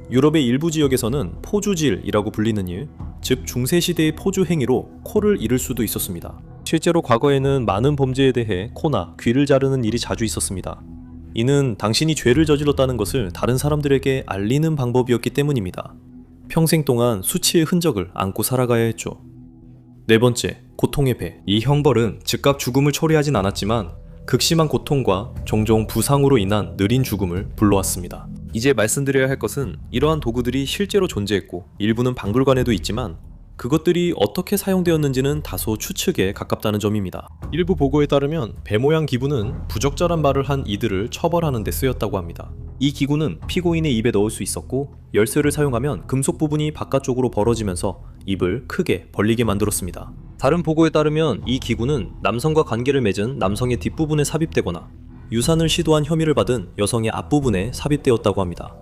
유럽의 일부 지역에서는 포주질이라고 불리는 일, 즉 중세시대의 포주 행위로 코를 잃을 수도 있었습니다. 실제로 과거에는 많은 범죄에 대해 코나 귀를 자르는 일이 자주 있었습니다. 이는 당신이 죄를 저질렀다는 것을 다른 사람들에게 알리는 방법이었기 때문입니다. 평생 동안 수치의 흔적을 안고 살아가야 했죠. 4번째, 고통의 배. 이 형벌은 즉각 죽음을 초래하진 않았지만 극심한 고통과 종종 부상으로 인한 느린 죽음을 불러왔습니다. 이제 말씀드려야 할 것은 이러한 도구들이 실제로 존재했고 일부는 박물관에도 있지만 그것들이 어떻게 사용되었는지는 다소 추측에 가깝다는 점입니다. 일부 보고에 따르면 배 모양 기구는 부적절한 말을 한 이들을 처벌하는 데 쓰였다고 합니다. 이 기구는 피고인의 입에 넣을 수 있었고 열쇠를 사용하면 금속 부분이 바깥쪽으로 벌어지면서 입을 크게 벌리게 만들었습니다. 다른 보고에 따르면 이 기구는 남성과 관계를 맺은 남성의 뒷부분에 삽입되거나 유산을 시도한 혐의를 받은 여성의 앞부분에 삽입되었다고 합니다.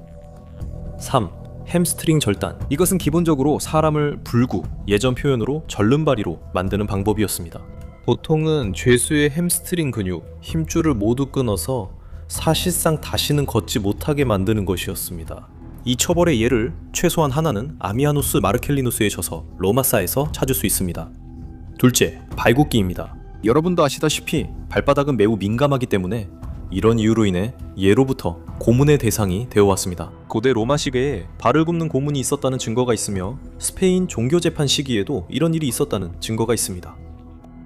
3. 햄스트링 절단. 이것은 기본적으로 사람을 불구, 예전 표현으로 절름발이로 만드는 방법이었습니다. 보통은 죄수의 햄스트링 근육, 힘줄을 모두 끊어서 사실상 다시는 걷지 못하게 만드는 것이었습니다. 이 처벌의 예를 최소한 하나는 아미아누스 마르켈리누스의 저서 로마사에서 찾을 수 있습니다. 둘째, 발굽기입니다. 여러분도 아시다시피 발바닥은 매우 민감하기 때문에 이런 이유로 인해 예로부터 고문의 대상이 되어왔습니다. 고대 로마 시대에 발을 굽는 고문이 있었다는 증거가 있으며 스페인 종교재판 시기에도 이런 일이 있었다는 증거가 있습니다.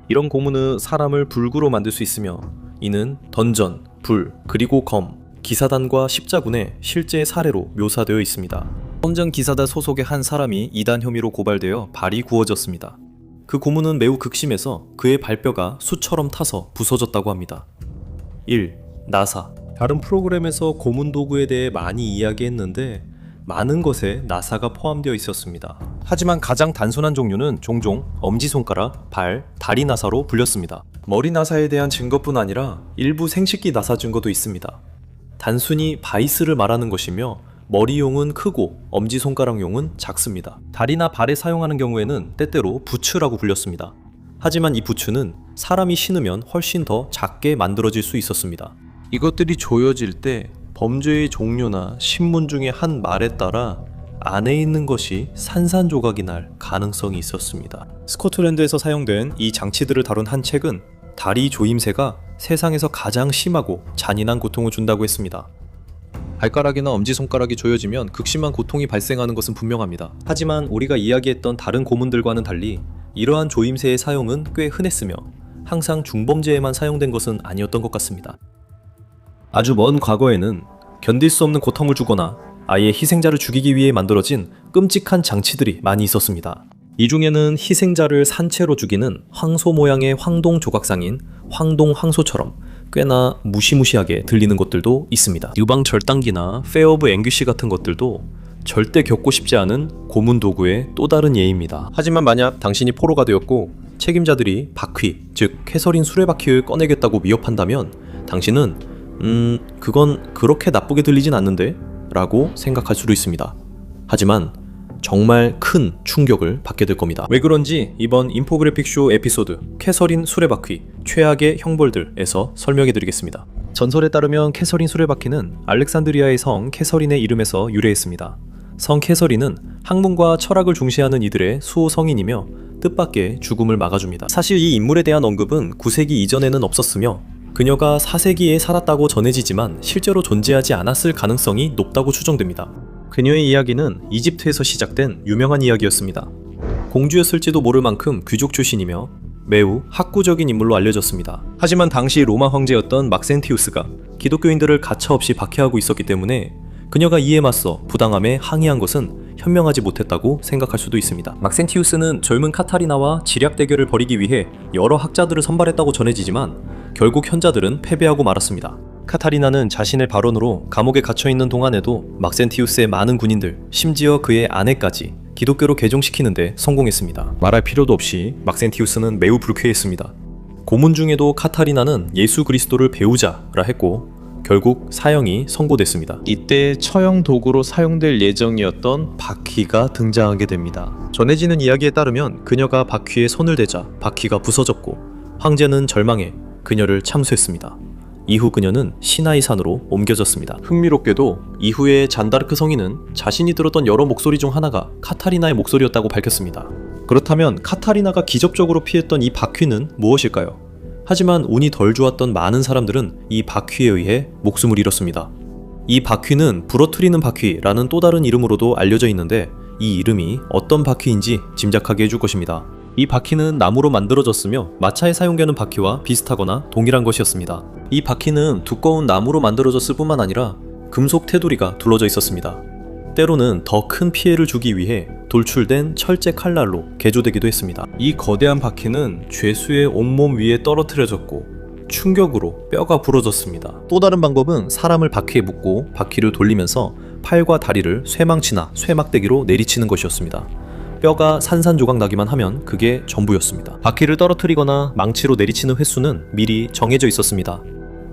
이런 고문은 사람을 불구로 만들 수 있으며 이는 던전, 불, 그리고 검, 기사단과 십자군의 실제 사례로 묘사되어 있습니다. 선전 기사단 소속의 한 사람이 이단 혐의로 고발되어 발이 구워졌습니다. 그 고문은 매우 극심해서 그의 발뼈가 숯처럼 타서 부서졌다고 합니다. 1. 나사. 다른 프로그램에서 고문 도구에 대해 많이 이야기했는데 많은 것에 나사가 포함되어 있었습니다. 하지만 가장 단순한 종류는 종종 엄지손가락, 발, 다리 나사로 불렸습니다. 머리 나사에 대한 증거뿐 아니라 일부 생식기 나사 증거도 있습니다. 단순히 바이스를 말하는 것이며 머리용은 크고 엄지손가락용은 작습니다. 다리나 발에 사용하는 경우에는 때때로 부츠라고 불렸습니다. 하지만 이 부츠는 사람이 신으면 훨씬 더 작게 만들어질 수 있었습니다. 이것들이 조여질 때 범죄의 종류나 신문 중에 한 말에 따라 안에 있는 것이 산산조각이 날 가능성이 있었습니다. 스코틀랜드에서 사용된 이 장치들을 다룬 한 책은 다리 조임새가 세상에서 가장 심하고 잔인한 고통을 준다고 했습니다. 발가락이나 엄지손가락이 조여지면 극심한 고통이 발생하는 것은 분명합니다. 하지만 우리가 이야기했던 다른 고문들과는 달리 이러한 조임새의 사용은 꽤 흔했으며 항상 중범죄에만 사용된 것은 아니었던 것 같습니다. 아주 먼 과거에는 견딜 수 없는 고통을 주거나 아예 희생자를 죽이기 위해 만들어진 끔찍한 장치들이 많이 있었습니다. 이 중에는 희생자를 산채로 죽이는 황소 모양의 황동 조각상인 황동 황소처럼 꽤나 무시무시하게 들리는 것들도 있습니다. 유방절단기나 페어 오브 앵귀시 같은 것들도 절대 겪고 싶지 않은 고문 도구의 또 다른 예입니다. 하지만 만약 당신이 포로가 되었고 책임자들이 바퀴, 즉 캐서린 수레바퀴를 꺼내겠다고 위협한다면 당신은 그건 그렇게 나쁘게 들리진 않는데? 라고 생각할 수도 있습니다. 하지만 정말 큰 충격을 받게 될 겁니다. 왜 그런지 이번 인포그래픽 쇼 에피소드 캐서린 수레바퀴 최악의 형벌들에서 설명해 드리겠습니다. 전설에 따르면 캐서린 수레바퀴는 알렉산드리아의 성 캐서린의 이름에서 유래했습니다. 성 캐서린은 학문과 철학을 중시하는 이들의 수호 성인이며 뜻밖의 죽음을 막아줍니다. 사실 이 인물에 대한 언급은 9세기 이전에는 없었으며 그녀가 4세기에 살았다고 전해지지만 실제로 존재하지 않았을 가능성이 높다고 추정됩니다. 그녀의 이야기는 이집트에서 시작된 유명한 이야기였습니다. 공주였을지도 모를 만큼 귀족 출신이며 매우 학구적인 인물로 알려졌습니다. 하지만 당시 로마 황제였던 막센티우스가 기독교인들을 가차없이 박해하고 있었기 때문에 그녀가 이에 맞서 부당함에 항의한 것은 현명하지 못했다고 생각할 수도 있습니다. 막센티우스는 젊은 카타리나와 지략 대결을 벌이기 위해 여러 학자들을 선발했다고 전해지지만 결국 현자들은 패배하고 말았습니다. 카타리나는 자신의 발언으로 감옥에 갇혀있는 동안에도 막센티우스의 많은 군인들, 심지어 그의 아내까지 기독교로 개종시키는데 성공했습니다. 말할 필요도 없이 막센티우스는 매우 불쾌했습니다. 고문 중에도 카타리나는 예수 그리스도를 배우자라 했고 결국 사형이 선고됐습니다. 이때 처형 도구로 사용될 예정이었던 바퀴가 등장하게 됩니다. 전해지는 이야기에 따르면 그녀가 바퀴에 손을 대자 바퀴가 부서졌고 황제는 절망해 그녀를 참수했습니다. 이후 그녀는 시나이 산으로 옮겨졌습니다. 흥미롭게도 이후에 잔다르크 성인은 자신이 들었던 여러 목소리 중 하나가 카타리나의 목소리였다고 밝혔습니다. 그렇다면 카타리나가 기적적으로 피했던 이 바퀴는 무엇일까요? 하지만 운이 덜 좋았던 많은 사람들은 이 바퀴에 의해 목숨을 잃었습니다. 이 바퀴는 부러뜨리는 바퀴라는 또 다른 이름으로도 알려져 있는데 이 이름이 어떤 바퀴인지 짐작하게 해줄 것입니다. 이 바퀴는 나무로 만들어졌으며 마차에 사용되는 바퀴와 비슷하거나 동일한 것이었습니다. 이 바퀴는 두꺼운 나무로 만들어졌을 뿐만 아니라 금속 테두리가 둘러져 있었습니다. 때로는 더 큰 피해를 주기 위해 돌출된 철제 칼날로 개조되기도 했습니다. 이 거대한 바퀴는 죄수의 온몸 위에 떨어뜨려졌고 충격으로 뼈가 부러졌습니다. 또 다른 방법은 사람을 바퀴에 묶고 바퀴를 돌리면서 팔과 다리를 쇠망치나 쇠막대기로 내리치는 것이었습니다. 뼈가 산산조각 나기만 하면 그게 전부였습니다. 바퀴를 떨어뜨리거나 망치로 내리치는 횟수는 미리 정해져 있었습니다.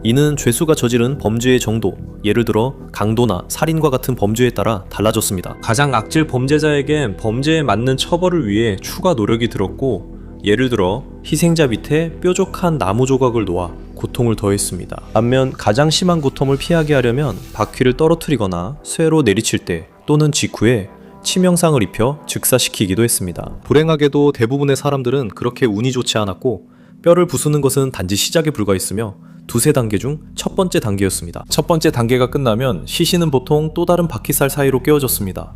이는 죄수가 저지른 범죄의 정도, 예를 들어 강도나 살인과 같은 범죄에 따라 달라졌습니다. 가장 악질 범죄자에겐 범죄에 맞는 처벌을 위해 추가 노력이 들었고, 예를 들어 희생자 밑에 뾰족한 나무 조각을 놓아 고통을 더했습니다. 반면 가장 심한 고통을 피하게 하려면 바퀴를 떨어뜨리거나 쇠로 내리칠 때 또는 직후에 치명상을 입혀 즉사시키기도 했습니다. 불행하게도 대부분의 사람들은 그렇게 운이 좋지 않았고 뼈를 부수는 것은 단지 시작에 불과했으며 두세 단계 중 첫 번째 단계였습니다. 첫 번째 단계가 끝나면 시신은 보통 또 다른 바퀴살 사이로 끼워졌습니다.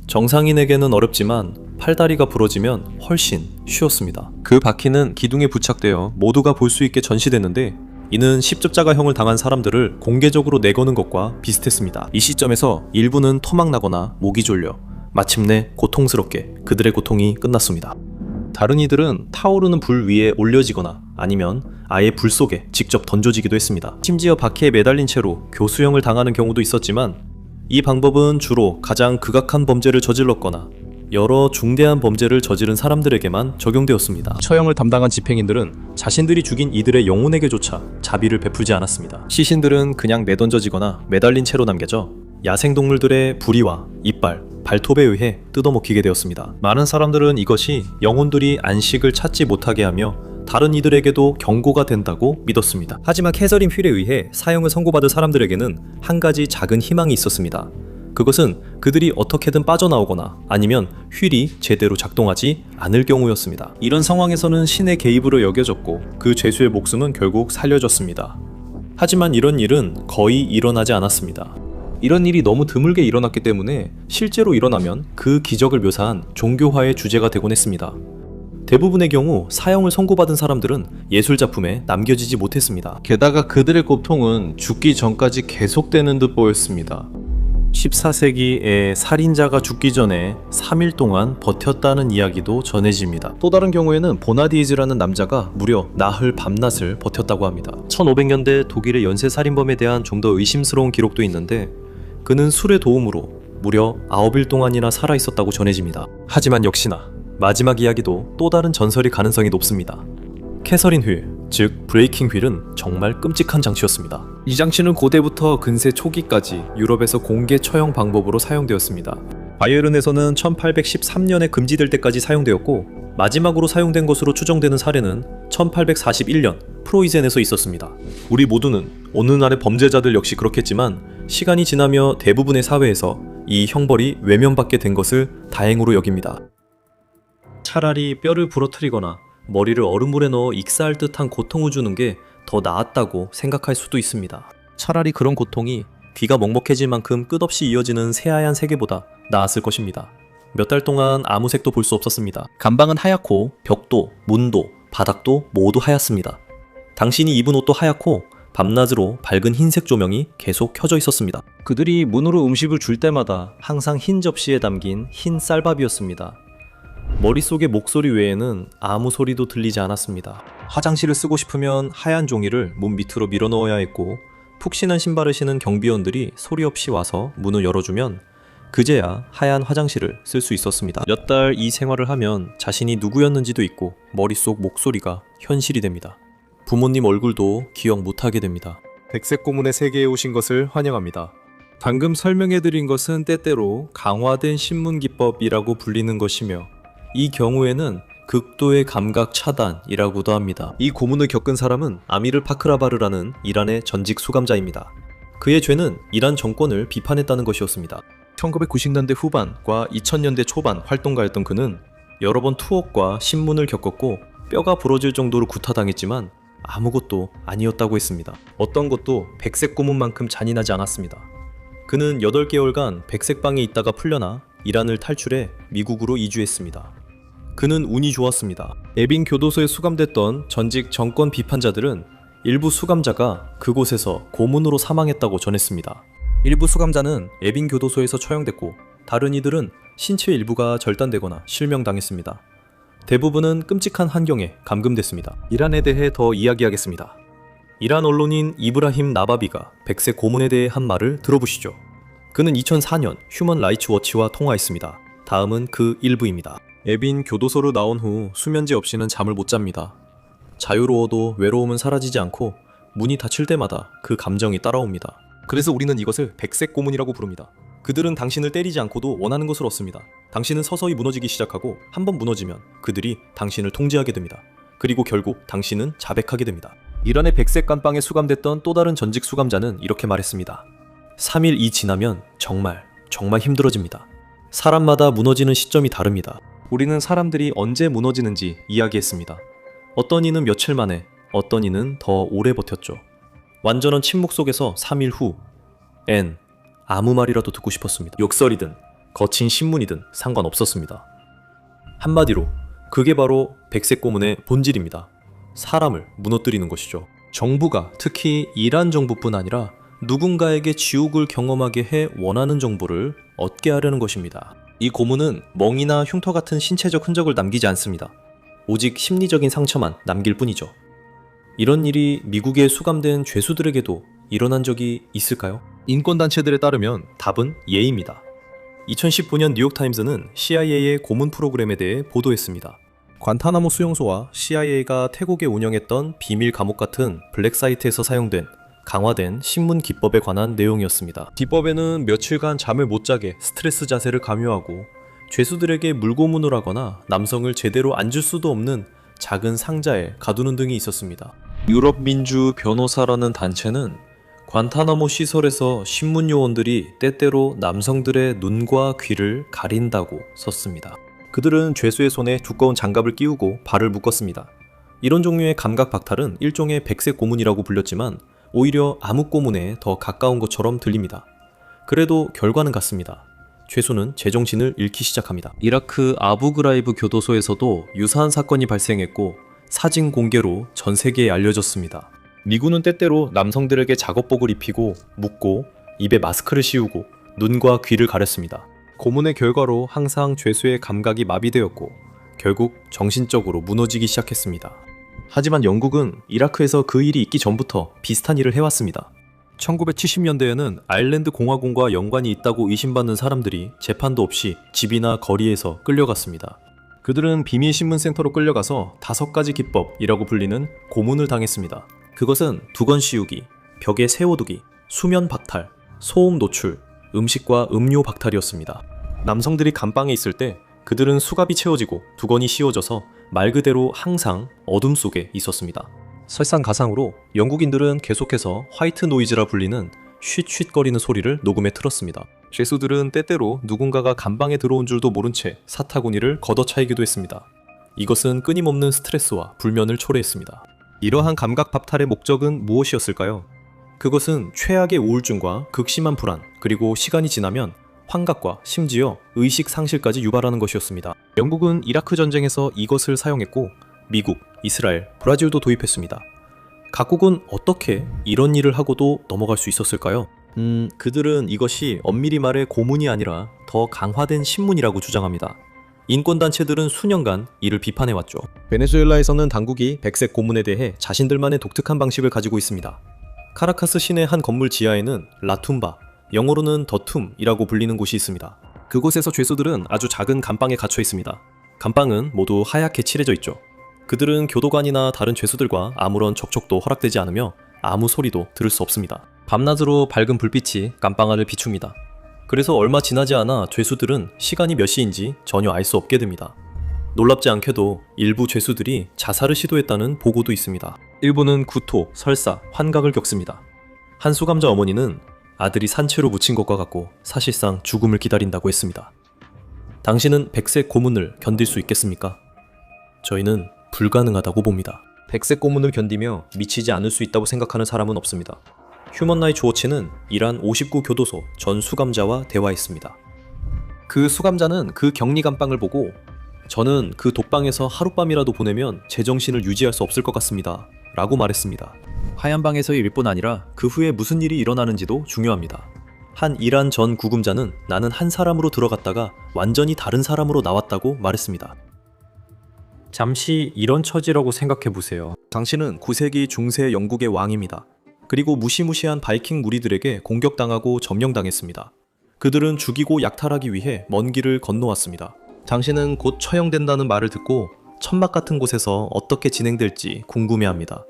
정상인에게는 어렵지만 팔다리가 부러지면 훨씬 쉬웠습니다. 그 바퀴는 기둥에 부착되어 모두가 볼 수 있게 전시됐는데 이는 십자가형을 당한 사람들을 공개적으로 내거는 것과 비슷했습니다. 이 시점에서 일부는 토막나거나 목이 졸려 마침내 고통스럽게 그들의 고통이 끝났습니다. 다른 이들은 타오르는 불 위에 올려지거나 아니면 아예 불 속에 직접 던져지기도 했습니다. 심지어 바퀴에 매달린 채로 교수형을 당하는 경우도 있었지만 이 방법은 주로 가장 극악한 범죄를 저질렀거나 여러 중대한 범죄를 저지른 사람들에게만 적용되었습니다. 처형을 담당한 집행인들은 자신들이 죽인 이들의 영혼에게조차 자비를 베풀지 않았습니다. 시신들은 그냥 내던져지거나 매달린 채로 남겨져 야생동물들의 부리와 이빨, 발톱에 의해 뜯어먹히게 되었습니다. 많은 사람들은 이것이 영혼들이 안식을 찾지 못하게 하며 다른 이들에게도 경고가 된다고 믿었습니다. 하지만 캐서린 휠에 의해 사형을 선고받을 사람들에게는 한 가지 작은 희망이 있었습니다. 그것은 그들이 어떻게든 빠져나오거나 아니면 휠이 제대로 작동하지 않을 경우였습니다. 이런 상황에서는 신의 개입으로 여겨졌고 그 죄수의 목숨은 결국 살려졌습니다. 하지만 이런 일은 거의 일어나지 않았습니다. 이런 일이 너무 드물게 일어났기 때문에 실제로 일어나면 그 기적을 묘사한 종교화의 주제가 되곤 했습니다. 대부분의 경우 사형을 선고받은 사람들은 예술작품에 남겨지지 못했습니다. 게다가 그들의 고통은 죽기 전까지 계속되는 듯 보였습니다. 14세기에 살인자가 죽기 전에 3일 동안 버텼다는 이야기도 전해집니다. 또 다른 경우에는 보나디즈라는 남자가 무려 나흘 밤낮을 버텼다고 합니다. 1500년대 독일의 연쇄살인범에 대한 좀 더 의심스러운 기록도 있는데 그는 술의 도움으로 무려 9일 동안이나 살아있었다고 전해집니다. 하지만 역시나 마지막 이야기도 또 다른 전설이 가능성이 높습니다. 캐서린 휠, 즉 브레이킹 휠은 정말 끔찍한 장치였습니다. 이 장치는 고대부터 근세 초기까지 유럽에서 공개 처형 방법으로 사용되었습니다. 바이에른에서는 1813년에 금지될 때까지 사용되었고 마지막으로 사용된 것으로 추정되는 사례는 1841년 프로이젠에서 있었습니다. 우리 모두는 오늘날의 범죄자들 역시 그렇겠지만 시간이 지나며 대부분의 사회에서 이 형벌이 외면받게 된 것을 다행으로 여깁니다. 차라리 뼈를 부러뜨리거나 머리를 얼음물에 넣어 익사할 듯한 고통을 주는 게 더 나았다고 생각할 수도 있습니다. 차라리 그런 고통이 귀가 먹먹해질 만큼 끝없이 이어지는 새하얀 세계보다 나았을 것입니다. 몇 달 동안 아무 색도 볼 수 없었습니다. 간방은 하얗고 벽도, 문도, 바닥도 모두 하얗습니다. 당신이 입은 옷도 하얗고 밤낮으로 밝은 흰색 조명이 계속 켜져 있었습니다. 그들이 문으로 음식을 줄 때마다 항상 흰 접시에 담긴 흰 쌀밥이었습니다. 머릿속의 목소리 외에는 아무 소리도 들리지 않았습니다. 화장실을 쓰고 싶으면 하얀 종이를 문 밑으로 밀어 넣어야 했고 푹신한 신발을 신은 경비원들이 소리 없이 와서 문을 열어주면 그제야 하얀 화장실을 쓸 수 있었습니다. 몇 달 이 생활을 하면 자신이 누구였는지도 잊고 머릿속 목소리가 현실이 됩니다. 부모님 얼굴도 기억 못하게 됩니다. 백색 고문의 세계에 오신 것을 환영합니다. 방금 설명해드린 것은 때때로 강화된 신문 기법이라고 불리는 것이며 이 경우에는 극도의 감각 차단이라고도 합니다. 이 고문을 겪은 사람은 아미르 파크라바르라는 이란의 전직 수감자입니다. 그의 죄는 이란 정권을 비판했다는 것이었습니다. 1990년대 후반과 2000년대 초반 활동가였던 그는 여러 번 투옥과 신문을 겪었고 뼈가 부러질 정도로 구타당했지만 아무것도 아니었다고 했습니다. 어떤 것도 백색 고문만큼 잔인하지 않았습니다. 그는 8개월간 백색방에 있다가 풀려나 이란을 탈출해 미국으로 이주했습니다. 그는 운이 좋았습니다. 에빈 교도소에 수감됐던 전직 정권 비판자들은 일부 수감자가 그곳에서 고문으로 사망했다고 전했습니다. 일부 수감자는 에빈 교도소에서 처형됐고 다른 이들은 신체 일부가 절단되거나 실명당했습니다. 대부분은 끔찍한 환경에 감금됐습니다. 이란에 대해 더 이야기하겠습니다. 이란 언론인 이브라힘 나바비가 백색 고문에 대해 한 말을 들어보시죠. 그는 2004년 휴먼 라이츠 워치와 통화했습니다. 다음은 그 일부입니다. 에빈 교도소로 나온 후 수면제 없이는 잠을 못 잡니다. 자유로워도 외로움은 사라지지 않고 문이 닫힐 때마다 그 감정이 따라옵니다. 그래서 우리는 이것을 백색 고문이라고 부릅니다. 그들은 당신을 때리지 않고도 원하는 것을 얻습니다. 당신은 서서히 무너지기 시작하고 한번 무너지면 그들이 당신을 통제하게 됩니다. 그리고 결국 당신은 자백하게 됩니다. 이란의 백색 감방에 수감됐던 또 다른 전직 수감자는 이렇게 말했습니다. 3일이 지나면 정말 힘들어집니다. 사람마다 무너지는 시점이 다릅니다. 우리는 사람들이 언제 무너지는지 이야기했습니다. 어떤 이는 며칠 만에, 어떤 이는 더 오래 버텼죠. 완전한 침묵 속에서 3일 후 아무 말이라도 듣고 싶었습니다. 욕설이든 거친 신문이든 상관없었습니다. 한마디로 그게 바로 백색 고문의 본질입니다. 사람을 무너뜨리는 것이죠. 정부가 특히 이란 정부뿐 아니라 누군가에게 지옥을 경험하게 해 원하는 정보를 얻게 하려는 것입니다. 이 고문은 멍이나 흉터 같은 신체적 흔적을 남기지 않습니다. 오직 심리적인 상처만 남길 뿐이죠. 이런 일이 미국에 수감된 죄수들에게도 일어난 적이 있을까요? 인권단체들에 따르면 답은 예입니다. 2019년 뉴욕타임스는 CIA의 고문 프로그램에 대해 보도했습니다. 관타나모 수용소와 CIA가 태국에 운영했던 비밀 감옥 같은 블랙 사이트에서 사용된 강화된 신문 기법에 관한 내용이었습니다. 기법에는 며칠간 잠을 못 자게 스트레스 자세를 강요하고 죄수들에게 물고문을 하거나 남성을 제대로 앉을 수도 없는 작은 상자에 가두는 등이 있었습니다. 유럽민주 변호사라는 단체는 관타나모 시설에서 신문 요원들이 때때로 남성들의 눈과 귀를 가린다고 썼습니다. 그들은 죄수의 손에 두꺼운 장갑을 끼우고 발을 묶었습니다. 이런 종류의 감각 박탈은 일종의 백색 고문이라고 불렸지만 오히려 암흑 고문에 더 가까운 것처럼 들립니다. 그래도 결과는 같습니다. 죄수는 제정신을 잃기 시작합니다. 이라크 아부그라이브 교도소에서도 유사한 사건이 발생했고 사진 공개로 전 세계에 알려졌습니다. 미군은 때때로 남성들에게 작업복을 입히고 묶고 입에 마스크를 씌우고 눈과 귀를 가렸습니다. 고문의 결과로 항상 죄수의 감각이 마비되었고 결국 정신적으로 무너지기 시작했습니다. 하지만 영국은 이라크에서 그 일이 있기 전부터 비슷한 일을 해왔습니다. 1970년대에는 아일랜드 공화국과 연관이 있다고 의심받는 사람들이 재판도 없이 집이나 거리에서 끌려갔습니다. 그들은 비밀신문센터로 끌려가서 5가지 기법이라고 불리는 고문을 당했습니다. 그것은 두건 씌우기, 벽에 세워두기, 수면 박탈, 소음 노출, 음식과 음료 박탈이었습니다. 남성들이 감방에 있을 때 그들은 수갑이 채워지고 두건이 씌워져서 말 그대로 항상 어둠 속에 있었습니다. 설상가상으로 영국인들은 계속해서 화이트 노이즈라 불리는 쉿쉿거리는 소리를 녹음해 틀었습니다. 죄수들은 때때로 누군가가 감방에 들어온 줄도 모른 채 사타구니를 걷어차이기도 했습니다. 이것은 끊임없는 스트레스와 불면을 초래했습니다. 이러한 감각 박탈의 목적은 무엇이었을까요? 그것은 최악의 우울증과 극심한 불안, 그리고 시간이 지나면 환각과 심지어 의식 상실까지 유발하는 것이었습니다. 영국은 이라크 전쟁에서 이것을 사용했고 미국, 이스라엘, 브라질도 도입했습니다. 각국은 어떻게 이런 일을 하고도 넘어갈 수 있었을까요? 그들은 이것이 엄밀히 말해 고문이 아니라 더 강화된 신문이라고 주장합니다. 인권단체들은 수년간 이를 비판해왔죠. 베네수엘라에서는 당국이 백색 고문에 대해 자신들만의 독특한 방식을 가지고 있습니다. 카라카스 시내 한 건물 지하에는 라툼바, 영어로는 더툼이라고 불리는 곳이 있습니다. 그곳에서 죄수들은 아주 작은 감방에 갇혀 있습니다. 감방은 모두 하얗게 칠해져 있죠. 그들은 교도관이나 다른 죄수들과 아무런 접촉도 허락되지 않으며 아무 소리도 들을 수 없습니다. 밤낮으로 밝은 불빛이 감방 안을 비춥니다. 그래서 얼마 지나지 않아 죄수들은 시간이 몇 시인지 전혀 알 수 없게 됩니다. 놀랍지 않게도 일부 죄수들이 자살을 시도했다는 보고도 있습니다. 일부는 구토, 설사, 환각을 겪습니다. 한 수감자 어머니는 아들이 산채로 묻힌 것과 같고 사실상 죽음을 기다린다고 했습니다. 당신은 백색 고문을 견딜 수 있겠습니까? 저희는 불가능하다고 봅니다. 백색 고문을 견디며 미치지 않을 수 있다고 생각하는 사람은 없습니다. 휴먼 라이츠 워치는 이란 59 교도소 전 수감자와 대화했습니다. 그 수감자는 그 격리 감방을 보고 저는 그 독방에서 하룻밤이라도 보내면 제정신을 유지할 수 없을 것 같습니다. 라고 말했습니다. 하얀 방에서의 일뿐 아니라 그 후에 무슨 일이 일어나는지도 중요합니다. 한 이란 전 구금자는 나는 한 사람으로 들어갔다가 완전히 다른 사람으로 나왔다고 말했습니다. 잠시 이런 처지라고 생각해보세요. 당신은 9세기 중세 영국의 왕입니다. 그리고 무시무시한 바이킹 무리들에게 공격당하고 점령당했습니다. 그들은 죽이고 약탈하기 위해 먼 길을 건너왔습니다. 당신은 곧 처형된다는 말을 듣고 천막 같은 곳에서 어떻게 진행될지 궁금해합니다.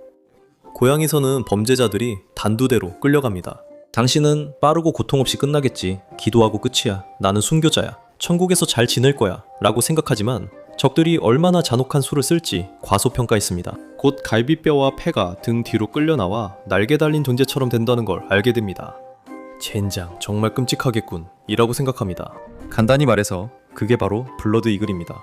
고향에서는 범죄자들이 단두대로 끌려갑니다. 당신은 빠르고 고통 없이 끝나겠지. 기도하고 끝이야. 나는 순교자야. 천국에서 잘 지낼 거야. 라고 생각하지만 적들이 얼마나 잔혹한 수를 쓸지 과소평가했습니다. 곧 갈비뼈와 폐가 등 뒤로 끌려나와 날개 달린 존재처럼 된다는 걸 알게 됩니다. 젠장, 정말 끔찍하겠군 이라고 생각합니다. 간단히 말해서 그게 바로 블러드 이글입니다.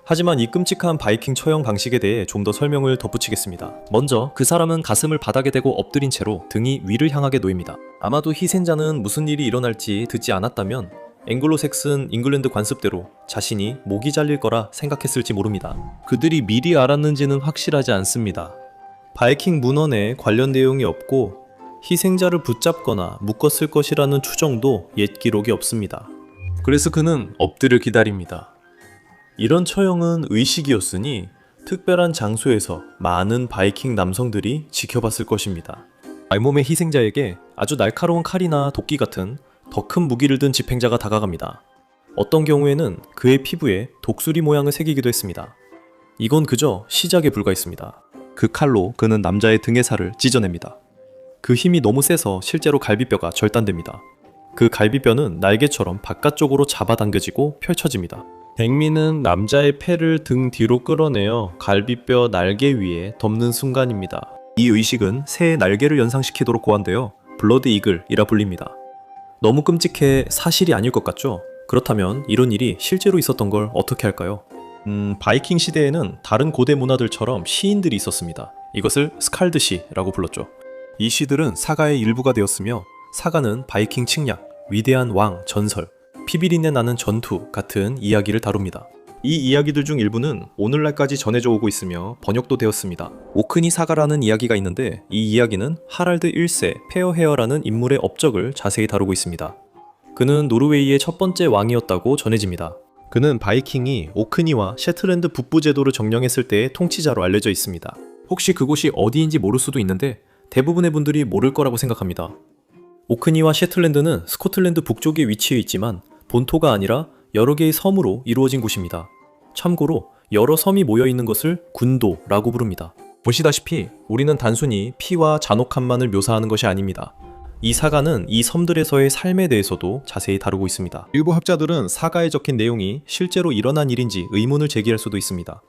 하지만 이 끔찍한 바이킹 처형 방식에 대해 좀 더 설명을 덧붙이겠습니다. 먼저 그 사람은 가슴을 바닥에 대고 엎드린 채로 등이 위를 향하게 놓입니다. 아마도 희생자는 무슨 일이 일어날지 듣지 않았다면 앵글로색슨 잉글랜드 관습대로 자신이 목이 잘릴 거라 생각했을지 모릅니다. 그들이 미리 알았는지는 확실하지 않습니다. 바이킹 문헌에 관련 내용이 없고 희생자를 붙잡거나 묶었을 것이라는 추정도 옛 기록이 없습니다. 그래서 그는 엎드려 기다립니다. 이런 처형은 의식이었으니 특별한 장소에서 많은 바이킹 남성들이 지켜봤을 것입니다. 알몸의 희생자에게 아주 날카로운 칼이나 도끼 같은 더 큰 무기를 든 집행자가 다가갑니다. 어떤 경우에는 그의 피부에 독수리 모양을 새기기도 했습니다. 이건 그저 시작에 불과했습니다. 그 칼로 그는 남자의 등의 살을 찢어냅니다. 그 힘이 너무 세서 실제로 갈비뼈가 절단됩니다. 그 갈비뼈는 날개처럼 바깥쪽으로 잡아당겨지고 펼쳐집니다. 백미는 남자의 폐를 등 뒤로 끌어내어 갈비뼈 날개 위에 덮는 순간입니다. 이 의식은 새의 날개를 연상시키도록 고안되어 블러드 이글이라 불립니다. 너무 끔찍해 사실이 아닐 것 같죠? 그렇다면 이런 일이 실제로 있었던 걸 어떻게 할까요? 바이킹 시대에는 다른 고대 문화들처럼 시인들이 있었습니다. 이것을 스칼드 시라고 불렀죠. 이 시들은 사가의 일부가 되었으며 사가는 바이킹 칙략, 위대한 왕, 전설, 피비린내 나는 전투 같은 이야기를 다룹니다. 이 이야기들 중 일부는 오늘날까지 전해져 오고 있으며 번역도 되었습니다. 오크니 사가라는 이야기가 있는데 이 이야기는 하랄드 1세 페어헤어라는 인물의 업적을 자세히 다루고 있습니다. 그는 노르웨이의 첫 번째 왕이었다고 전해집니다. 그는 바이킹이 오크니와 셰틀랜드 북부 제도를 점령했을 때의 통치자로 알려져 있습니다. 혹시 그곳이 어디인지 모를 수도 있는데 대부분의 분들이 모를 거라고 생각합니다. 오크니와 셰틀랜드는 스코틀랜드 북쪽에 위치해 있지만 본토가 아니라 여러 개의 섬으로 이루어진 곳입니다. 참고로 여러 섬이 모여있는 것을 군도라고 부릅니다. 보시다시피 우리는 단순히 피와 잔혹함만을 묘사하는 것이 아닙니다. 이 사가는 이 섬들에서의 삶에 대해서도 자세히 다루고 있습니다. 일부 학자들은 사가에 적힌 내용이 실제로 일어난 일인지 의문을 제기할 수도 있습니다.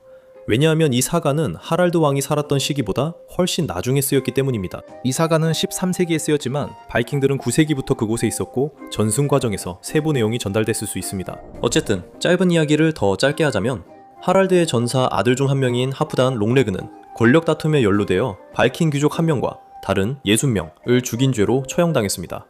왜냐하면 이 사가는 하랄드 왕이 살았던 시기보다 훨씬 나중에 쓰였기 때문입니다. 이 사가는 13세기에 쓰였지만 바이킹들은 9세기부터 그곳에 있었고 전승 과정에서 세부 내용이 전달됐을 수 있습니다. 어쨌든 짧은 이야기를 더 짧게 하자면 하랄드의 전사 아들 중 한 명인 하프단 롱레그는 권력 다툼에 연루되어 바이킹 귀족 한 명과 다른 60명을 죽인 죄로 처형당했습니다.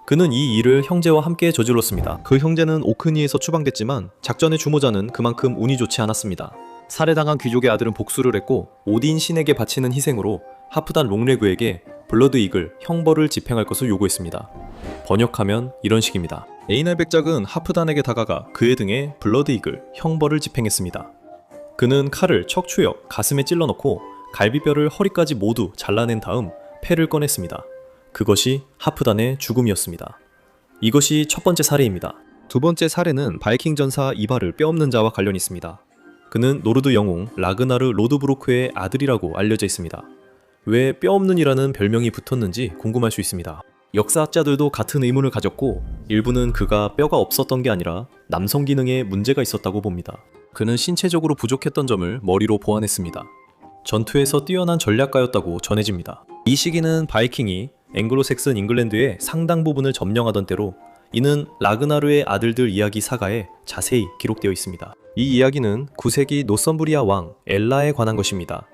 그는 이 일을 형제와 함께 저질렀습니다. 그 형제는 오크니에서 추방됐지만 작전의 주모자는 그만큼 운이 좋지 않았습니다. 살해당한 귀족의 아들은 복수를 했고 오딘 신에게 바치는 희생으로 하프단 롱레그에게 블러드 이글 형벌을 집행할 것을 요구했습니다. 번역하면 이런 식입니다. 에이날 백작은 하프단에게 다가가 그의 등에 블러드 이글 형벌을 집행했습니다. 그는 칼을 척추역 가슴에 찔러넣고 갈비뼈를 허리까지 모두 잘라낸 다음 패를 꺼냈습니다. 그것이 하프단의 죽음이었습니다. 이것이 첫 번째 사례입니다. 두 번째 사례는 바이킹 전사 이발을 뼈없는 자와 관련이 있습니다. 그는 노르드 영웅 라그나르 로드브로크의 아들이라고 알려져 있습니다. 왜 뼈없는이라는 별명이 붙었는지 궁금할 수 있습니다. 역사학자들도 같은 의문을 가졌고 일부는 그가 뼈가 없었던 게 아니라 남성 기능에 문제가 있었다고 봅니다. 그는 신체적으로 부족했던 점을 머리로 보완했습니다. 전투에서 뛰어난 전략가였다고 전해집니다. 이 시기는 바이킹이 앵글로색슨 잉글랜드의 상당 부분을 점령하던 때로 이는 라그나르의 아들들 이야기 사가에 자세히 기록되어 있습니다. 이 이야기는 9세기 노썸브리아 왕 엘라에 관한 것입니다.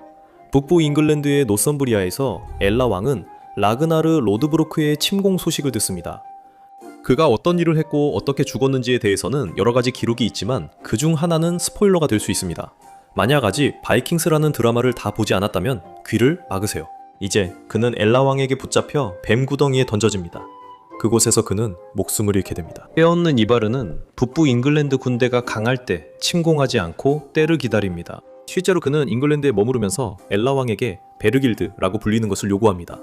북부 잉글랜드의 노썸브리아에서 엘라 왕은 라그나르 로드브로크의 침공 소식을 듣습니다. 그가 어떤 일을 했고 어떻게 죽었는지에 대해서는 여러 가지 기록이 있지만 그 중 하나는 스포일러가 될 수 있습니다. 만약 아직 바이킹스라는 드라마를 다 보지 않았다면 귀를 막으세요. 이제 그는 엘라 왕에게 붙잡혀 뱀 구덩이에 던져집니다. 그곳에서 그는 목숨을 잃게 됩니다. 뼈없는 이바르는 북부 잉글랜드 군대가 강할 때 침공하지 않고 때를 기다립니다. 실제로 그는 잉글랜드에 머무르면서 엘라 왕에게 베르길드라고 불리는 것을 요구합니다.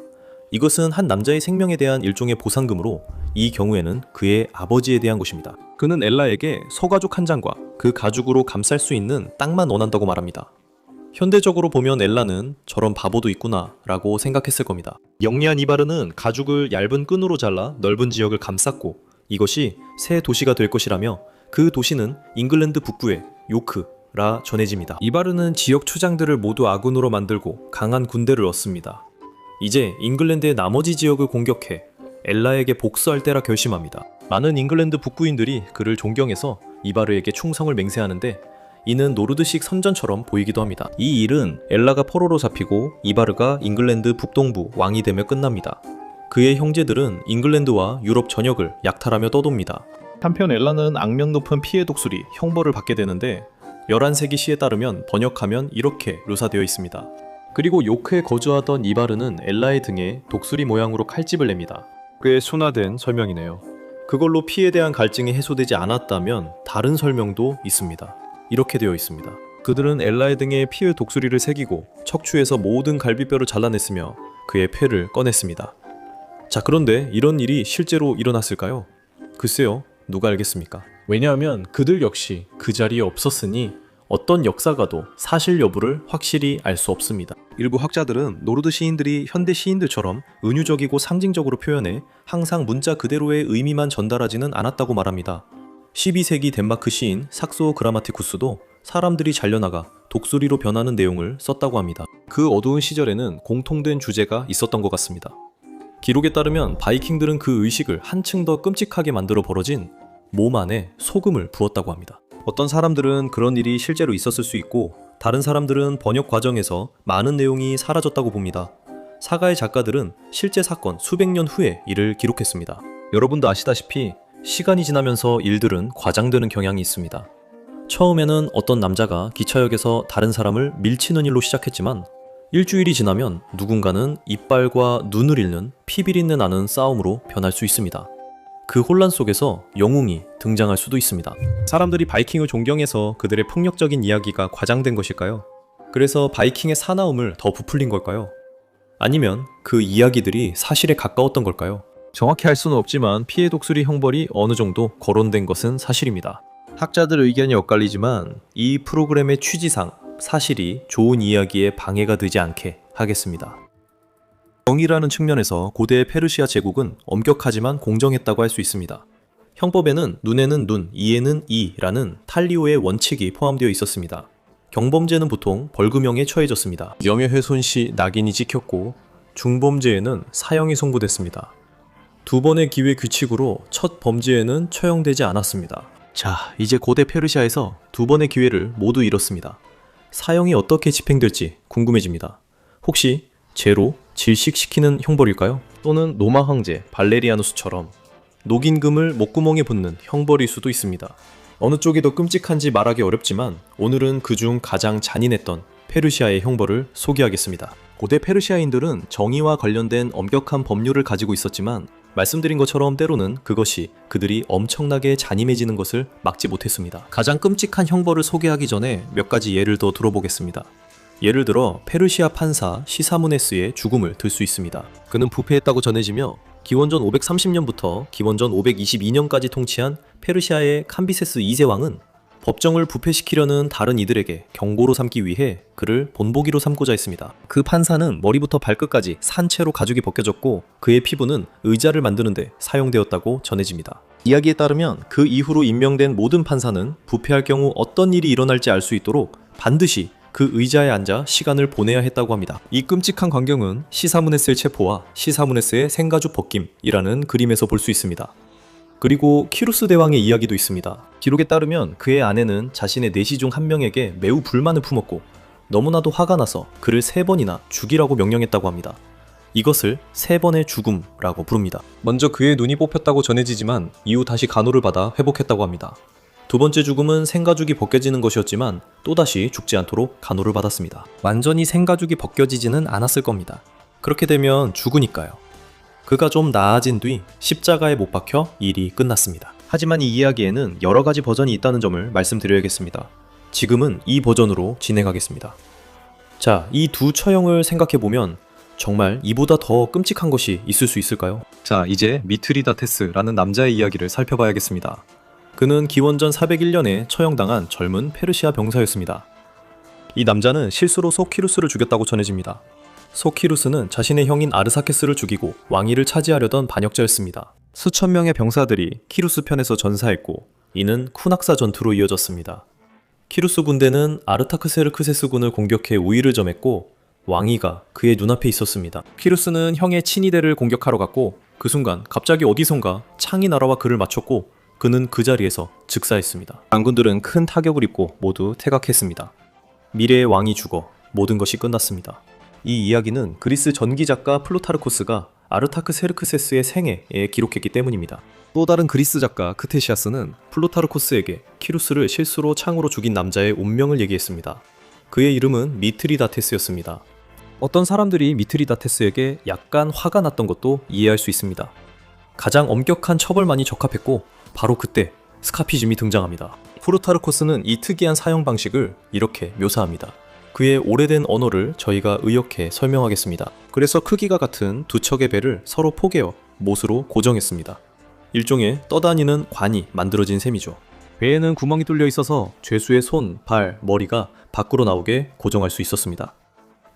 이것은 한 남자의 생명에 대한 일종의 보상금으로 이 경우에는 그의 아버지에 대한 것입니다. 그는 엘라에게 소가죽 한 장과 그 가죽으로 감쌀 수 있는 땅만 원한다고 말합니다. 현대적으로 보면 엘라는 저런 바보도 있구나 라고 생각했을 겁니다. 영리한 이바르는 가죽을 얇은 끈으로 잘라 넓은 지역을 감쌌고 이것이 새 도시가 될 것이라며 그 도시는 잉글랜드 북부의 요크라 전해집니다. 이바르는 지역 초장들을 모두 아군으로 만들고 강한 군대를 얻습니다. 이제 잉글랜드의 나머지 지역을 공격해 엘라에게 복수할 때라 결심합니다. 많은 잉글랜드 북부인들이 그를 존경해서 이바르에게 충성을 맹세하는데 이는 노르드식 선전처럼 보이기도 합니다. 이 일은 엘라가 포로로 잡히고 이바르가 잉글랜드 북동부 왕이 되며 끝납니다. 그의 형제들은 잉글랜드와 유럽 전역을 약탈하며 떠돕니다. 한편 엘라는 악명 높은 피해 독수리 형벌을 받게 되는데 11세기 시에 따르면 번역하면 이렇게 묘사되어 있습니다. 그리고 요크에 거주하던 이바르는 엘라의 등에 독수리 모양으로 칼집을 냅니다. 꽤 순화된 설명이네요. 그걸로 피에 대한 갈증이 해소되지 않았다면 다른 설명도 있습니다. 이렇게 되어 있습니다. 그들은 엘라의 등에 피의 독수리를 새기고 척추에서 모든 갈비뼈를 잘라냈으며 그의 폐를 꺼냈습니다. 자, 그런데 이런 일이 실제로 일어났을까요? 글쎄요, 누가 알겠습니까? 왜냐하면 그들 역시 그 자리에 없었으니 어떤 역사가도 사실 여부를 확실히 알 수 없습니다. 일부 학자들은 노르드 시인들이 현대 시인들처럼 은유적이고 상징적으로 표현해 항상 문자 그대로의 의미만 전달하지는 않았다고 말합니다. 12세기 덴마크 시인 삭소 그라마티쿠스도 사람들이 잘려나가 독수리로 변하는 내용을 썼다고 합니다. 그 어두운 시절에는 공통된 주제가 있었던 것 같습니다. 기록에 따르면 바이킹들은 그 의식을 한층 더 끔찍하게 만들어 벌어진 몸 안에 소금을 부었다고 합니다. 어떤 사람들은 그런 일이 실제로 있었을 수 있고 다른 사람들은 번역 과정에서 많은 내용이 사라졌다고 봅니다. 사가의 작가들은 실제 사건 수백 년 후에 이를 기록했습니다. 여러분도 아시다시피 시간이 지나면서 일들은 과장되는 경향이 있습니다. 처음에는 어떤 남자가 기차역에서 다른 사람을 밀치는 일로 시작했지만 일주일이 지나면 누군가는 이빨과 눈을 잃는 피비린내 나는 싸움으로 변할 수 있습니다. 그 혼란 속에서 영웅이 등장할 수도 있습니다. 사람들이 바이킹을 존경해서 그들의 폭력적인 이야기가 과장된 것일까요? 그래서 바이킹의 사나움을 더 부풀린 걸까요? 아니면 그 이야기들이 사실에 가까웠던 걸까요? 정확히 할 수는 없지만 피해 독수리 형벌이 어느 정도 거론된 것은 사실입니다. 학자들 의견이 엇갈리지만 이 프로그램의 취지상 사실이 좋은 이야기에 방해가 되지 않게 하겠습니다. 정의라는 측면에서 고대 페르시아 제국은 엄격하지만 공정했다고 할 수 있습니다. 형법에는 눈에는 눈, 이에는 이라는 탈리오의 원칙이 포함되어 있었습니다. 경범죄는 보통 벌금형에 처해졌습니다. 명예훼손 시 낙인이 찍혔고 중범죄에는 사형이 선고됐습니다. 두 번의 기회 규칙으로 첫 범죄에는 처형되지 않았습니다. 자, 이제 고대 페르시아에서 두 번의 기회를 모두 잃었습니다. 사형이 어떻게 집행될지 궁금해집니다. 혹시 죄로 질식시키는 형벌일까요? 또는 로마 황제 발레리아누스처럼 녹인 금을 목구멍에 붓는 형벌일 수도 있습니다. 어느 쪽이 더 끔찍한지 말하기 어렵지만 오늘은 그중 가장 잔인했던 페르시아의 형벌을 소개하겠습니다. 고대 페르시아인들은 정의와 관련된 엄격한 법률을 가지고 있었지만 말씀드린 것처럼 때로는 그것이 그들이 엄청나게 잔인해지는 것을 막지 못했습니다. 가장 끔찍한 형벌을 소개하기 전에 몇 가지 예를 더 들어보겠습니다. 예를 들어 페르시아 판사 시사무네스의 죽음을 들 수 있습니다. 그는 부패했다고 전해지며 기원전 530년부터 기원전 522년까지 통치한 페르시아의 캄비세스 2세 왕은 법정을 부패시키려는 다른 이들에게 경고로 삼기 위해 그를 본보기로 삼고자 했습니다. 그 판사는 머리부터 발끝까지 산채로 가죽이 벗겨졌고 그의 피부는 의자를 만드는 데 사용되었다고 전해집니다. 이야기에 따르면 그 이후로 임명된 모든 판사는 부패할 경우 어떤 일이 일어날지 알 수 있도록 반드시 그 의자에 앉아 시간을 보내야 했다고 합니다. 이 끔찍한 광경은 시사무네스의 체포와 시사무네스의 생가죽 벗김이라는 그림에서 볼 수 있습니다. 그리고 키루스 대왕의 이야기도 있습니다. 기록에 따르면 그의 아내는 자신의 내시 중 한 명에게 매우 불만을 품었고 너무나도 화가 나서 그를 3번이나 죽이라고 명령했다고 합니다. 이것을 3번의 죽음이라고 부릅니다. 먼저 그의 눈이 뽑혔다고 전해지지만 이후 다시 간호를 받아 회복했다고 합니다. 두 번째 죽음은 생가죽이 벗겨지는 것이었지만 또다시 죽지 않도록 간호를 받았습니다. 완전히 생가죽이 벗겨지지는 않았을 겁니다. 그렇게 되면 죽으니까요. 그가 좀 나아진 뒤 십자가에 못 박혀 일이 끝났습니다. 하지만 이 이야기에는 여러 가지 버전이 있다는 점을 말씀드려야겠습니다. 지금은 이 버전으로 진행하겠습니다. 자, 이 두 처형을 생각해보면 정말 이보다 더 끔찍한 것이 있을 수 있을까요? 자, 이제 미트리다테스라는 남자의 이야기를 살펴봐야겠습니다. 그는 기원전 401년에 처형당한 젊은 페르시아 병사였습니다. 이 남자는 실수로 소키루스를 죽였다고 전해집니다. 소키루스는 자신의 형인 아르사케스를 죽이고 왕위를 차지하려던 반역자였습니다. 수천 명의 병사들이 키루스 편에서 전사했고 이는 쿠낙사 전투로 이어졌습니다. 키루스 군대는 아르타크세르크세스 군을 공격해 우위를 점했고 왕위가 그의 눈앞에 있었습니다. 키루스는 형의 친위대를 공격하러 갔고 그 순간 갑자기 어디선가 창이 날아와 그를 맞췄고 그는 그 자리에서 즉사했습니다. 장군들은 큰 타격을 입고 모두 퇴각했습니다. 미래의 왕이 죽어 모든 것이 끝났습니다. 이 이야기는 그리스 전기 작가 플루타르코스가 아르타크세르크세스의 생애에 기록했기 때문입니다. 또 다른 그리스 작가 크테시아스는 플루타르코스에게 키루스를 실수로 창으로 죽인 남자의 운명을 얘기했습니다. 그의 이름은 미트리다테스였습니다. 어떤 사람들이 미트리다테스에게 약간 화가 났던 것도 이해할 수 있습니다. 가장 엄격한 처벌만이 적합했고 바로 그때 스카피즘이 등장합니다. 플루타르코스는 이 특이한 사형 방식을 이렇게 묘사합니다. 그의 오래된 언어를 저희가 의역해 설명하겠습니다. 그래서 크기가 같은 두 척의 배를 서로 포개어 못으로 고정했습니다. 일종의 떠다니는 관이 만들어진 셈이죠. 배에는 구멍이 뚫려 있어서 죄수의 손, 발, 머리가 밖으로 나오게 고정할 수 있었습니다.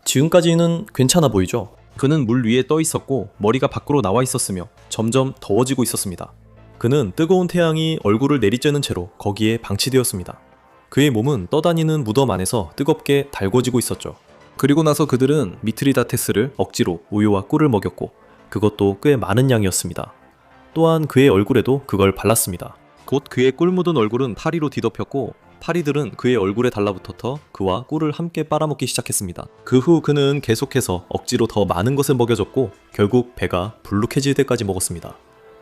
지금까지는 괜찮아 보이죠? 그는 물 위에 떠 있었고 머리가 밖으로 나와 있었으며 점점 더워지고 있었습니다. 그는 뜨거운 태양이 얼굴을 내리쬐는 채로 거기에 방치되었습니다. 그의 몸은 떠다니는 무덤 안에서 뜨겁게 달궈지고 있었죠. 그리고 나서 그들은 미트리다테스를 억지로 우유와 꿀을 먹였고 그것도 꽤 많은 양이었습니다. 또한 그의 얼굴에도 그걸 발랐습니다. 곧 그의 꿀 묻은 얼굴은 파리로 뒤덮였고 파리들은 그의 얼굴에 달라붙어서 그와 꿀을 함께 빨아먹기 시작했습니다. 그 후 그는 계속해서 억지로 더 많은 것을 먹여줬고 결국 배가 불룩해질 때까지 먹었습니다.